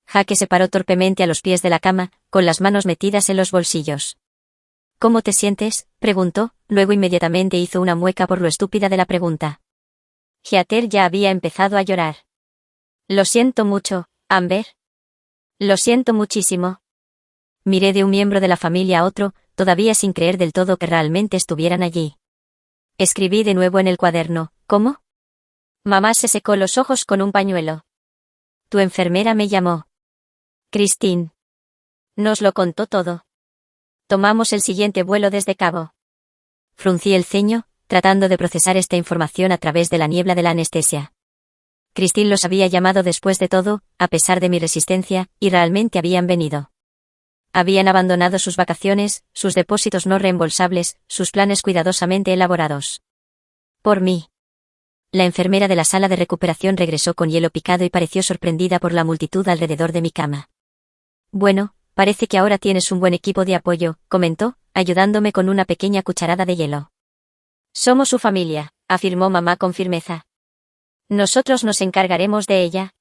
S1: Jaque se paró torpemente a los pies de la cama, con las manos metidas en los bolsillos. ¿Cómo te sientes?, preguntó, luego inmediatamente hizo una mueca por lo estúpida de la pregunta. Heather ya había empezado a llorar. Lo siento mucho, Amber. Lo siento muchísimo. Miré de un miembro de la familia a otro, todavía sin creer del todo que realmente estuvieran allí. Escribí de nuevo en el cuaderno, ¿cómo? Mamá se secó los ojos con un pañuelo. Tu enfermera me llamó. Christine. Nos lo contó todo. Tomamos el siguiente vuelo desde Cabo. Fruncí el ceño, tratando de procesar esta información a través de la niebla de la anestesia. Christine los había llamado después de todo, a pesar de mi resistencia, y realmente habían venido. Habían abandonado sus vacaciones, sus depósitos no reembolsables, sus planes cuidadosamente elaborados. Por mí. La enfermera de la sala de recuperación regresó con hielo picado y pareció sorprendida por la multitud alrededor de mi cama. Bueno, parece que ahora tienes un buen equipo de apoyo, comentó, ayudándome con una pequeña cucharada de hielo. Somos su familia, afirmó mamá con firmeza. Nosotros nos encargaremos de ella.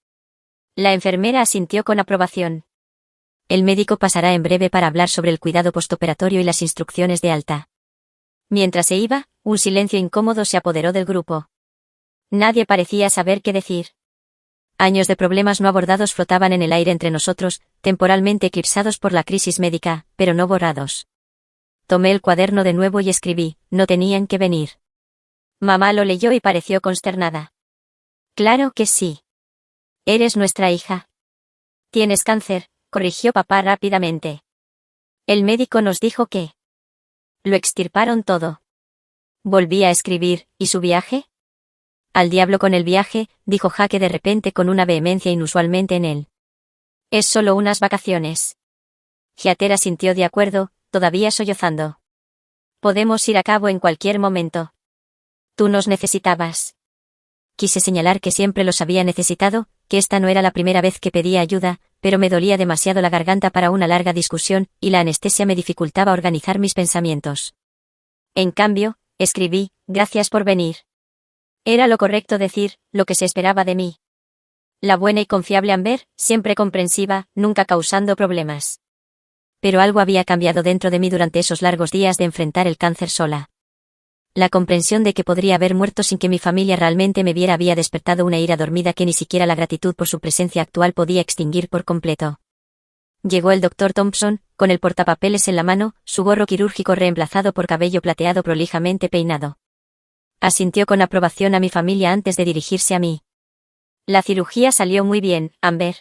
S1: La enfermera asintió con aprobación. El médico pasará en breve para hablar sobre el cuidado postoperatorio y las instrucciones de alta. Mientras se iba, un silencio incómodo se apoderó del grupo. Nadie parecía saber qué decir. Años de problemas no abordados flotaban en el aire entre nosotros, temporalmente eclipsados por la crisis médica, pero no borrados. Tomé el cuaderno de nuevo y escribí, no tenían que venir. Mamá lo leyó y pareció consternada. Claro que sí. Eres nuestra hija. Tienes cáncer, corrigió papá rápidamente. El médico nos dijo que lo extirparon todo. Volví a escribir, ¿y su viaje? Al diablo con el viaje, dijo Jaque de repente con una vehemencia inusualmente en él. Es solo unas vacaciones. Heather asintió de acuerdo, todavía sollozando. Podemos ir a Cabo en cualquier momento. Tú nos necesitabas. Quise señalar que siempre los había necesitado, que esta no era la primera vez que pedía ayuda, pero me dolía demasiado la garganta para una larga discusión, y la anestesia me dificultaba organizar mis pensamientos. En cambio, escribí, gracias por venir. Era lo correcto decir, lo que se esperaba de mí. La buena y confiable Amber, siempre comprensiva, nunca causando problemas. Pero algo había cambiado dentro de mí durante esos largos días de enfrentar el cáncer sola. La comprensión de que podría haber muerto sin que mi familia realmente me viera había despertado una ira dormida que ni siquiera la gratitud por su presencia actual podía extinguir por completo. Llegó el doctor Thompson, con el portapapeles en la mano, su gorro quirúrgico reemplazado por cabello plateado prolijamente peinado. Asintió con aprobación a mi familia antes de dirigirse a mí. La cirugía salió muy bien, Amber.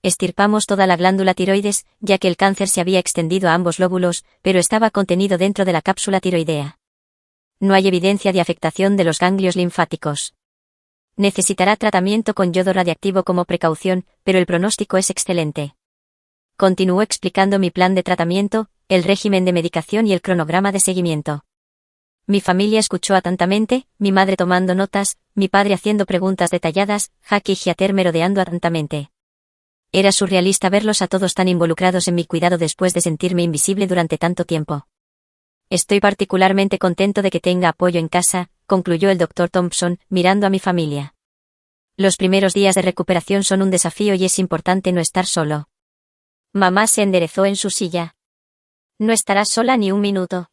S1: Extirpamos toda la glándula tiroides, ya que el cáncer se había extendido a ambos lóbulos, pero estaba contenido dentro de la cápsula tiroidea. No hay evidencia de afectación de los ganglios linfáticos. Necesitará tratamiento con yodo radiactivo como precaución, pero el pronóstico es excelente. Continuó explicando mi plan de tratamiento, el régimen de medicación y el cronograma de seguimiento. Mi familia escuchó atentamente, mi madre tomando notas, mi padre haciendo preguntas detalladas, Jackie y Heather merodeando atentamente. Era surrealista verlos a todos tan involucrados en mi cuidado después de sentirme invisible durante tanto tiempo. Estoy particularmente contento de que tenga apoyo en casa, concluyó el Dr. Thompson, mirando a mi familia. Los primeros días de recuperación son un desafío y es importante no estar solo. Mamá se enderezó en su silla. No estarás sola ni un minuto.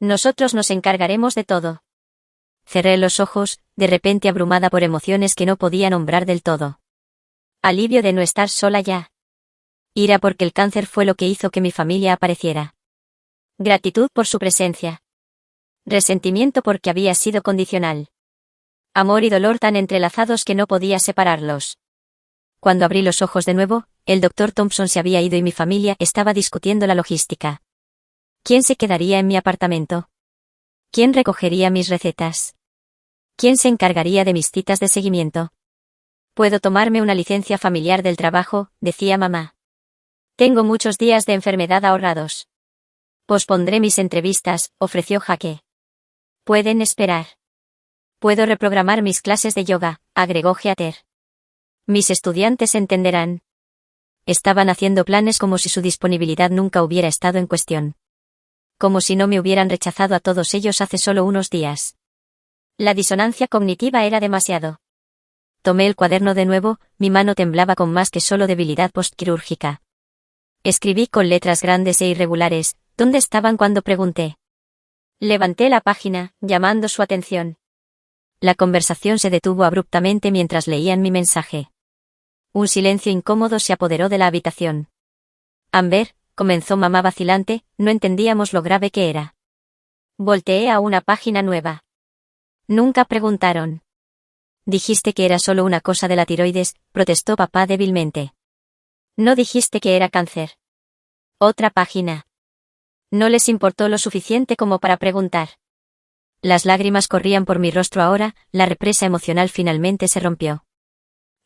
S1: Nosotros nos encargaremos de todo. Cerré los ojos, de repente abrumada por emociones que no podía nombrar del todo. Alivio de no estar sola ya. Ira porque el cáncer fue lo que hizo que mi familia apareciera. Gratitud por su presencia. Resentimiento porque había sido condicional. Amor y dolor tan entrelazados que no podía separarlos. Cuando abrí los ojos de nuevo, el Dr. Thompson se había ido y mi familia estaba discutiendo la logística. ¿Quién se quedaría en mi apartamento? ¿Quién recogería mis recetas? ¿Quién se encargaría de mis citas de seguimiento? Puedo tomarme una licencia familiar del trabajo, decía mamá. Tengo muchos días de enfermedad ahorrados. Pospondré mis entrevistas, ofreció Jake. Pueden esperar. Puedo reprogramar mis clases de yoga, agregó Heather. Mis estudiantes entenderán. Estaban haciendo planes como si su disponibilidad nunca hubiera estado en cuestión. Como si no me hubieran rechazado a todos ellos hace solo unos días. La disonancia cognitiva era demasiado. Tomé el cuaderno de nuevo, mi mano temblaba con más que solo debilidad postquirúrgica. Escribí con letras grandes e irregulares, ¿dónde estaban cuando pregunté? Levanté la página, llamando su atención. La conversación se detuvo abruptamente mientras leían mi mensaje. Un silencio incómodo se apoderó de la habitación. Amber, comenzó mamá vacilante, no entendíamos lo grave que era. Volteé a una página nueva. Nunca preguntaron. Dijiste que era solo una cosa de la tiroides, protestó papá débilmente. No dijiste que era cáncer. Otra página. No les importó lo suficiente como para preguntar. Las lágrimas corrían por mi rostro ahora, la represa emocional finalmente se rompió.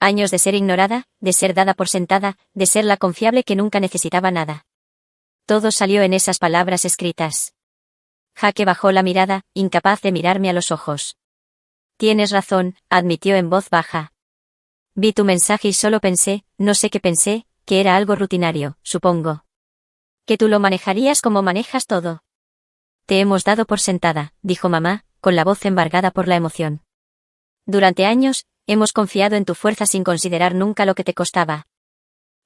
S1: Años de ser ignorada, de ser dada por sentada, de ser la confiable que nunca necesitaba nada. Todo salió en esas palabras escritas. Jake bajó la mirada, incapaz de mirarme a los ojos. Tienes razón, admitió en voz baja. Vi tu mensaje y solo pensé, no sé qué pensé, que era algo rutinario, supongo. Que tú lo manejarías como manejas todo. Te hemos dado por sentada, dijo mamá, con la voz embargada por la emoción. Durante años, hemos confiado en tu fuerza sin considerar nunca lo que te costaba.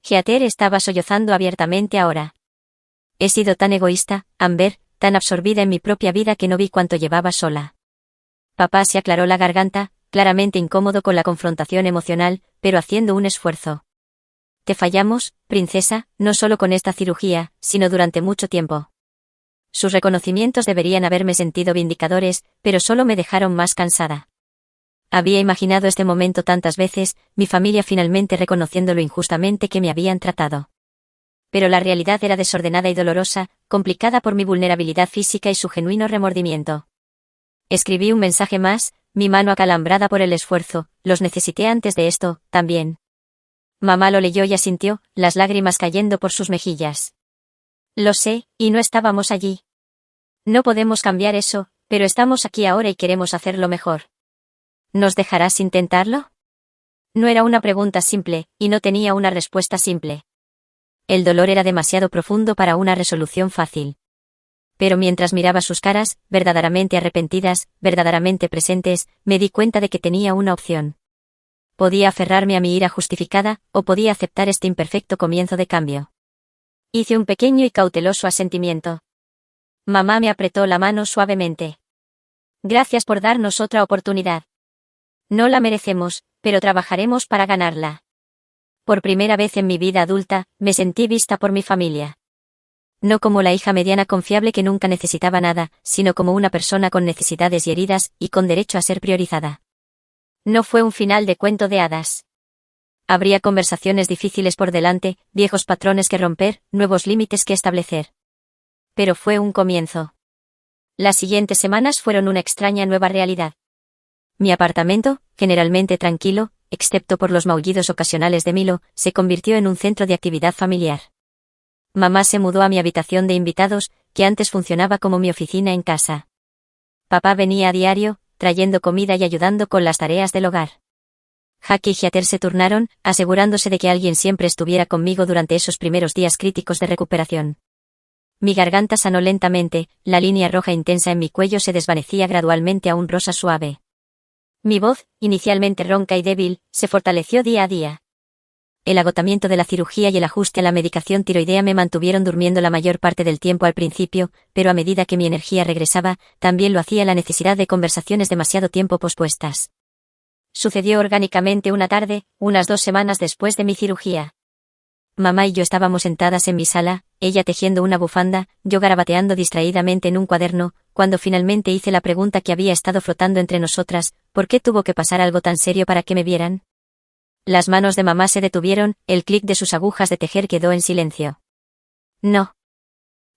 S1: Heather estaba sollozando abiertamente ahora. He sido tan egoísta, Amber, tan absorbida en mi propia vida que no vi cuánto llevaba sola. Papá se aclaró la garganta, claramente incómodo con la confrontación emocional, pero haciendo un esfuerzo. Te fallamos, princesa, no solo con esta cirugía, sino durante mucho tiempo. Sus reconocimientos deberían haberme sentido vindicadores, pero solo me dejaron más cansada. Había imaginado este momento tantas veces, mi familia finalmente reconociendo lo injustamente que me habían tratado. Pero la realidad era desordenada y dolorosa, complicada por mi vulnerabilidad física y su genuino remordimiento. Escribí un mensaje más, mi mano acalambrada por el esfuerzo, los necesité antes de esto, también. Mamá lo leyó y asintió, las lágrimas cayendo por sus mejillas. Lo sé, y no estábamos allí. No podemos cambiar eso, pero estamos aquí ahora y queremos hacerlo mejor. ¿Nos dejarás intentarlo? No era una pregunta simple, y no tenía una respuesta simple. El dolor era demasiado profundo para una resolución fácil. Pero mientras miraba sus caras, verdaderamente arrepentidas, verdaderamente presentes, me di cuenta de que tenía una opción. Podía aferrarme a mi ira justificada, o podía aceptar este imperfecto comienzo de cambio. Hice un pequeño y cauteloso asentimiento. Mamá me apretó la mano suavemente. Gracias por darnos otra oportunidad. No la merecemos, pero trabajaremos para ganarla. Por primera vez en mi vida adulta, me sentí vista por mi familia. No como la hija mediana confiable que nunca necesitaba nada, sino como una persona con necesidades y heridas, y con derecho a ser priorizada. No fue un final de cuento de hadas. Habría conversaciones difíciles por delante, viejos patrones que romper, nuevos límites que establecer. Pero fue un comienzo. Las siguientes semanas fueron una extraña nueva realidad. Mi apartamento, generalmente tranquilo, excepto por los maullidos ocasionales de Milo, se convirtió en un centro de actividad familiar. Mamá se mudó a mi habitación de invitados, que antes funcionaba como mi oficina en casa. Papá venía a diario, trayendo comida y ayudando con las tareas del hogar. Jake y Heather se turnaron, asegurándose de que alguien siempre estuviera conmigo durante esos primeros días críticos de recuperación. Mi garganta sanó lentamente, la línea roja intensa en mi cuello se desvanecía gradualmente a un rosa suave. Mi voz, inicialmente ronca y débil, se fortaleció día a día. El agotamiento de la cirugía y el ajuste a la medicación tiroidea me mantuvieron durmiendo la mayor parte del tiempo al principio, pero a medida que mi energía regresaba, también lo hacía la necesidad de conversaciones demasiado tiempo pospuestas. Sucedió orgánicamente una tarde, unas 2 semanas después de mi cirugía. Mamá y yo estábamos sentadas en mi sala, ella tejiendo una bufanda, yo garabateando distraídamente en un cuaderno, cuando finalmente hice la pregunta que había estado flotando entre nosotras: ¿por qué tuvo que pasar algo tan serio para que me vieran? Las manos de mamá se detuvieron, el clic de sus agujas de tejer quedó en silencio. No.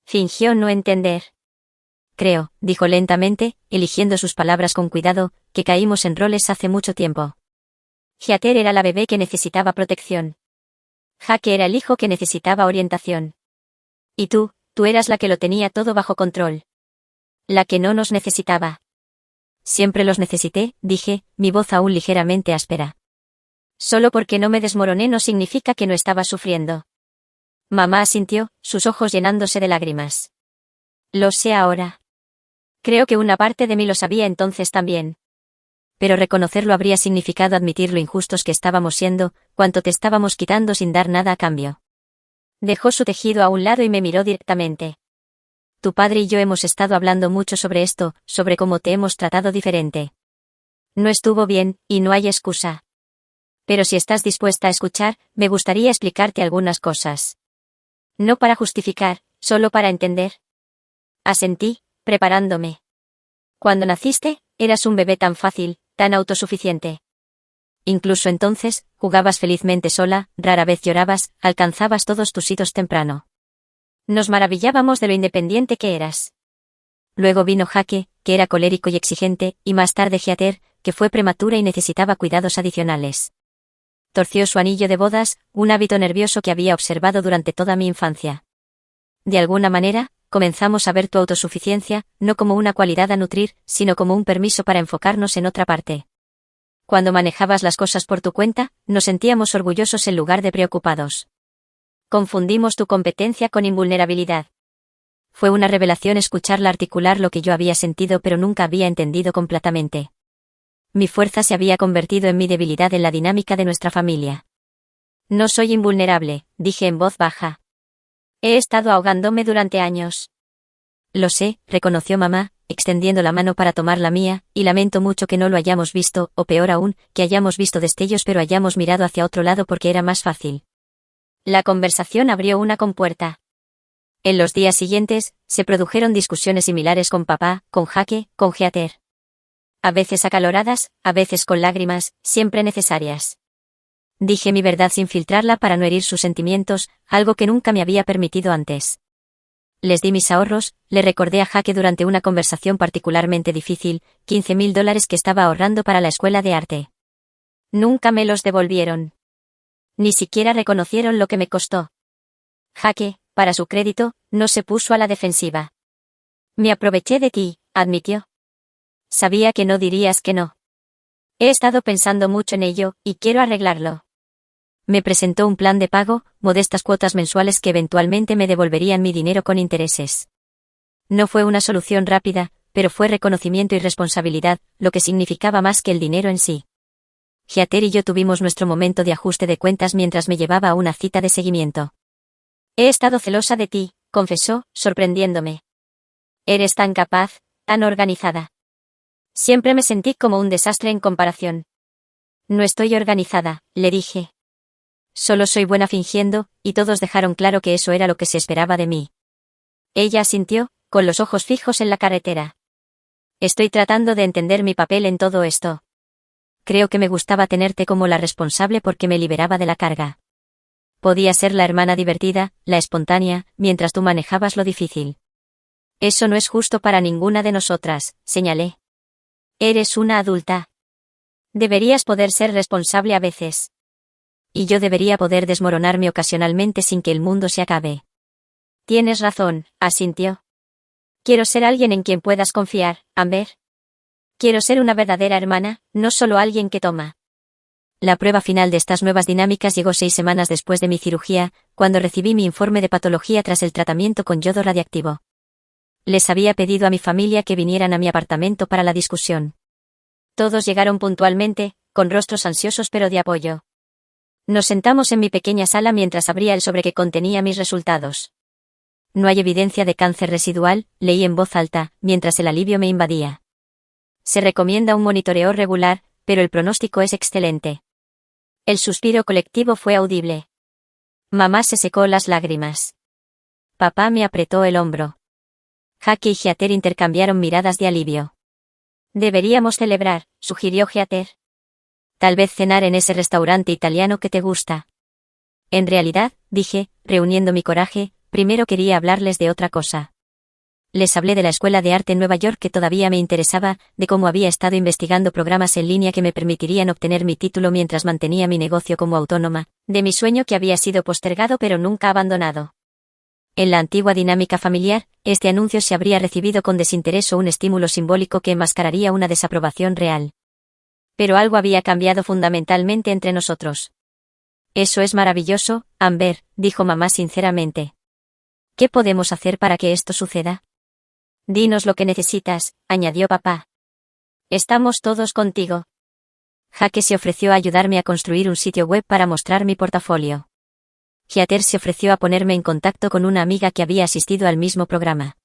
S1: Fingió no entender. Creo, dijo lentamente, eligiendo sus palabras con cuidado, que caímos en roles hace mucho tiempo. Heather era la bebé que necesitaba protección. Jake era el hijo que necesitaba orientación. Y tú eras la que lo tenía todo bajo control. La que no nos necesitaba. Siempre los necesité, dije, mi voz aún ligeramente áspera. Solo porque no me desmoroné no significa que no estaba sufriendo. Mamá asintió, sus ojos llenándose de lágrimas. Lo sé ahora. Creo que una parte de mí lo sabía entonces también. Pero reconocerlo habría significado admitir lo injustos que estábamos siendo, cuánto te estábamos quitando sin dar nada a cambio. Dejó su tejido a un lado y me miró directamente. Tu padre y yo hemos estado hablando mucho sobre esto, sobre cómo te hemos tratado diferente. No estuvo bien, y no hay excusa. Pero si estás dispuesta a escuchar, me gustaría explicarte algunas cosas. No para justificar, solo para entender. Asentí, preparándome. Cuando naciste, eras un bebé tan fácil, tan autosuficiente. Incluso entonces, jugabas felizmente sola, rara vez llorabas, alcanzabas todos tus hitos temprano. Nos maravillábamos de lo independiente que eras. Luego vino Jake, que era colérico y exigente, y más tarde Heather, que fue prematura y necesitaba cuidados adicionales. Torció su anillo de bodas, un hábito nervioso que había observado durante toda mi infancia. De alguna manera, comenzamos a ver tu autosuficiencia, no como una cualidad a nutrir, sino como un permiso para enfocarnos en otra parte. Cuando manejabas las cosas por tu cuenta, nos sentíamos orgullosos en lugar de preocupados. Confundimos tu competencia con invulnerabilidad. Fue una revelación escucharla articular lo que yo había sentido pero nunca había entendido completamente. Mi fuerza se había convertido en mi debilidad en la dinámica de nuestra familia. No soy invulnerable, dije en voz baja. He estado ahogándome durante años. Lo sé, reconoció mamá, extendiendo la mano para tomar la mía, y lamento mucho que no lo hayamos visto, o peor aún, que hayamos visto destellos pero hayamos mirado hacia otro lado porque era más fácil. La conversación abrió una compuerta. En los días siguientes, se produjeron discusiones similares con papá, con Jake, con Heather. A veces acaloradas, a veces con lágrimas, siempre necesarias. Dije mi verdad sin filtrarla para no herir sus sentimientos, algo que nunca me había permitido antes. Les di mis ahorros, le recordé a Jake durante una conversación particularmente difícil, $15,000 que estaba ahorrando para la escuela de arte. Nunca me los devolvieron. Ni siquiera reconocieron lo que me costó. Jake, para su crédito, no se puso a la defensiva. Me aproveché de ti, admitió. Sabía que no dirías que no. He estado pensando mucho en ello, y quiero arreglarlo. Me presentó un plan de pago, modestas cuotas mensuales que eventualmente me devolverían mi dinero con intereses. No fue una solución rápida, pero fue reconocimiento y responsabilidad, lo que significaba más que el dinero en sí. Heather y yo tuvimos nuestro momento de ajuste de cuentas mientras me llevaba a una cita de seguimiento. He estado celosa de ti, confesó, sorprendiéndome. Eres tan capaz, tan organizada. Siempre me sentí como un desastre en comparación. No estoy organizada, le dije. Solo soy buena fingiendo, y todos dejaron claro que eso era lo que se esperaba de mí. Ella asintió, con los ojos fijos en la carretera. Estoy tratando de entender mi papel en todo esto. Creo que me gustaba tenerte como la responsable porque me liberaba de la carga. Podía ser la hermana divertida, la espontánea, mientras tú manejabas lo difícil. Eso no es justo para ninguna de nosotras, señalé. Eres una adulta. Deberías poder ser responsable a veces. Y yo debería poder desmoronarme ocasionalmente sin que el mundo se acabe. Tienes razón, asintió. Quiero ser alguien en quien puedas confiar, Amber. Quiero ser una verdadera hermana, no solo alguien que toma. La prueba final de estas nuevas dinámicas llegó 6 semanas después de mi cirugía, cuando recibí mi informe de patología tras el tratamiento con yodo radiactivo. Les había pedido a mi familia que vinieran a mi apartamento para la discusión. Todos llegaron puntualmente, con rostros ansiosos pero de apoyo. Nos sentamos en mi pequeña sala mientras abría el sobre que contenía mis resultados. No hay evidencia de cáncer residual, leí en voz alta, mientras el alivio me invadía. Se recomienda un monitoreo regular, pero el pronóstico es excelente. El suspiro colectivo fue audible. Mamá se secó las lágrimas. Papá me apretó el hombro. Jake y Heather intercambiaron miradas de alivio. Deberíamos celebrar, sugirió Heather. Tal vez cenar en ese restaurante italiano que te gusta. En realidad, dije, reuniendo mi coraje, primero quería hablarles de otra cosa. Les hablé de la Escuela de Arte en Nueva York que todavía me interesaba, de cómo había estado investigando programas en línea que me permitirían obtener mi título mientras mantenía mi negocio como autónoma, de mi sueño que había sido postergado pero nunca abandonado. En la antigua dinámica familiar, este anuncio se habría recibido con desinterés o un estímulo simbólico que enmascararía una desaprobación real. Pero algo había cambiado fundamentalmente entre nosotros. Eso es maravilloso, Amber, dijo mamá sinceramente. ¿Qué podemos hacer para que esto suceda? Dinos lo que necesitas, añadió papá. Estamos todos contigo. Jake se ofreció a ayudarme a construir un sitio web para mostrar mi portafolio. Heather se ofreció a ponerme en contacto con una amiga que había asistido al mismo programa.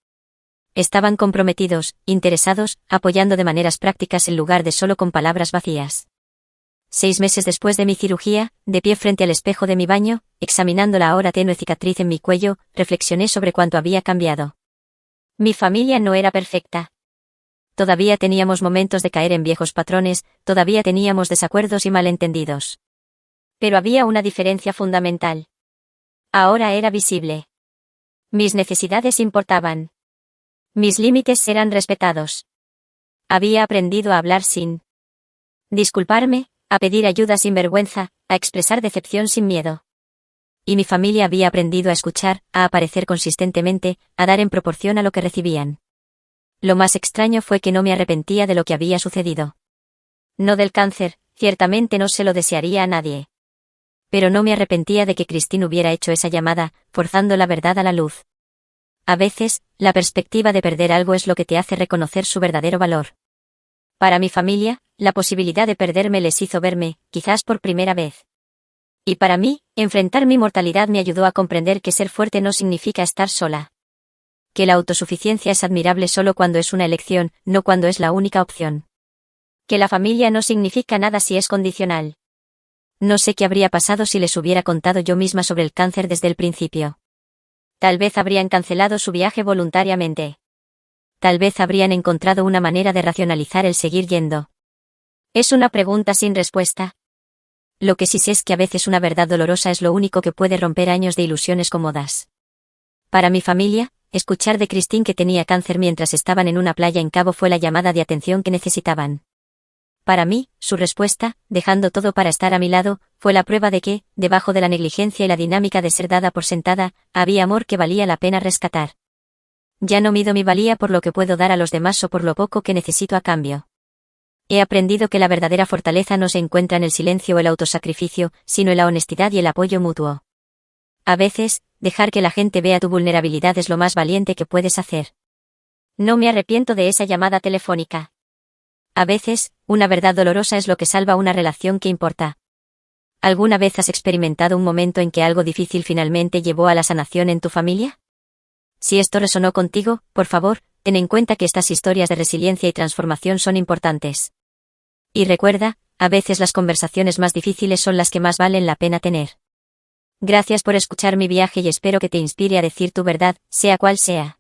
S1: Estaban comprometidos, interesados, apoyando de maneras prácticas en lugar de solo con palabras vacías. 6 meses después de mi cirugía, de pie frente al espejo de mi baño, examinando la ahora tenue cicatriz en mi cuello, reflexioné sobre cuánto había cambiado. Mi familia no era perfecta. Todavía teníamos momentos de caer en viejos patrones, todavía teníamos desacuerdos y malentendidos. Pero había una diferencia fundamental. Ahora era visible. Mis necesidades importaban. Mis límites eran respetados. Había aprendido a hablar sin disculparme, a pedir ayuda sin vergüenza, a expresar decepción sin miedo. Y mi familia había aprendido a escuchar, a aparecer consistentemente, a dar en proporción a lo que recibían. Lo más extraño fue que no me arrepentía de lo que había sucedido. No del cáncer, ciertamente no se lo desearía a nadie. Pero no me arrepentía de que Christine hubiera hecho esa llamada, forzando la verdad a la luz. A veces, la perspectiva de perder algo es lo que te hace reconocer su verdadero valor. Para mi familia, la posibilidad de perderme les hizo verme, quizás por primera vez. Y para mí, enfrentar mi mortalidad me ayudó a comprender que ser fuerte no significa estar sola. Que la autosuficiencia es admirable solo cuando es una elección, no cuando es la única opción. Que la familia no significa nada si es condicional. No sé qué habría pasado si les hubiera contado yo misma sobre el cáncer desde el principio. Tal vez habrían cancelado su viaje voluntariamente. Tal vez habrían encontrado una manera de racionalizar el seguir yendo. Es una pregunta sin respuesta. Lo que sí sé es que a veces una verdad dolorosa es lo único que puede romper años de ilusiones cómodas. Para mi familia, escuchar de Christine que tenía cáncer mientras estaban en una playa en Cabo fue la llamada de atención que necesitaban. Para mí, su respuesta, dejando todo para estar a mi lado, fue la prueba de que, debajo de la negligencia y la dinámica de ser dada por sentada, había amor que valía la pena rescatar. Ya no mido mi valía por lo que puedo dar a los demás o por lo poco que necesito a cambio. He aprendido que la verdadera fortaleza no se encuentra en el silencio o el autosacrificio, sino en la honestidad y el apoyo mutuo. A veces, dejar que la gente vea tu vulnerabilidad es lo más valiente que puedes hacer. No me arrepiento de esa llamada telefónica. A veces, una verdad dolorosa es lo que salva una relación que importa. ¿Alguna vez has experimentado un momento en que algo difícil finalmente llevó a la sanación en tu familia? Si esto resonó contigo, por favor, ten en cuenta que estas historias de resiliencia y transformación son importantes. Y recuerda, a veces las conversaciones más difíciles son las que más valen la pena tener. Gracias por escuchar mi viaje y espero que te inspire a decir tu verdad, sea cual sea.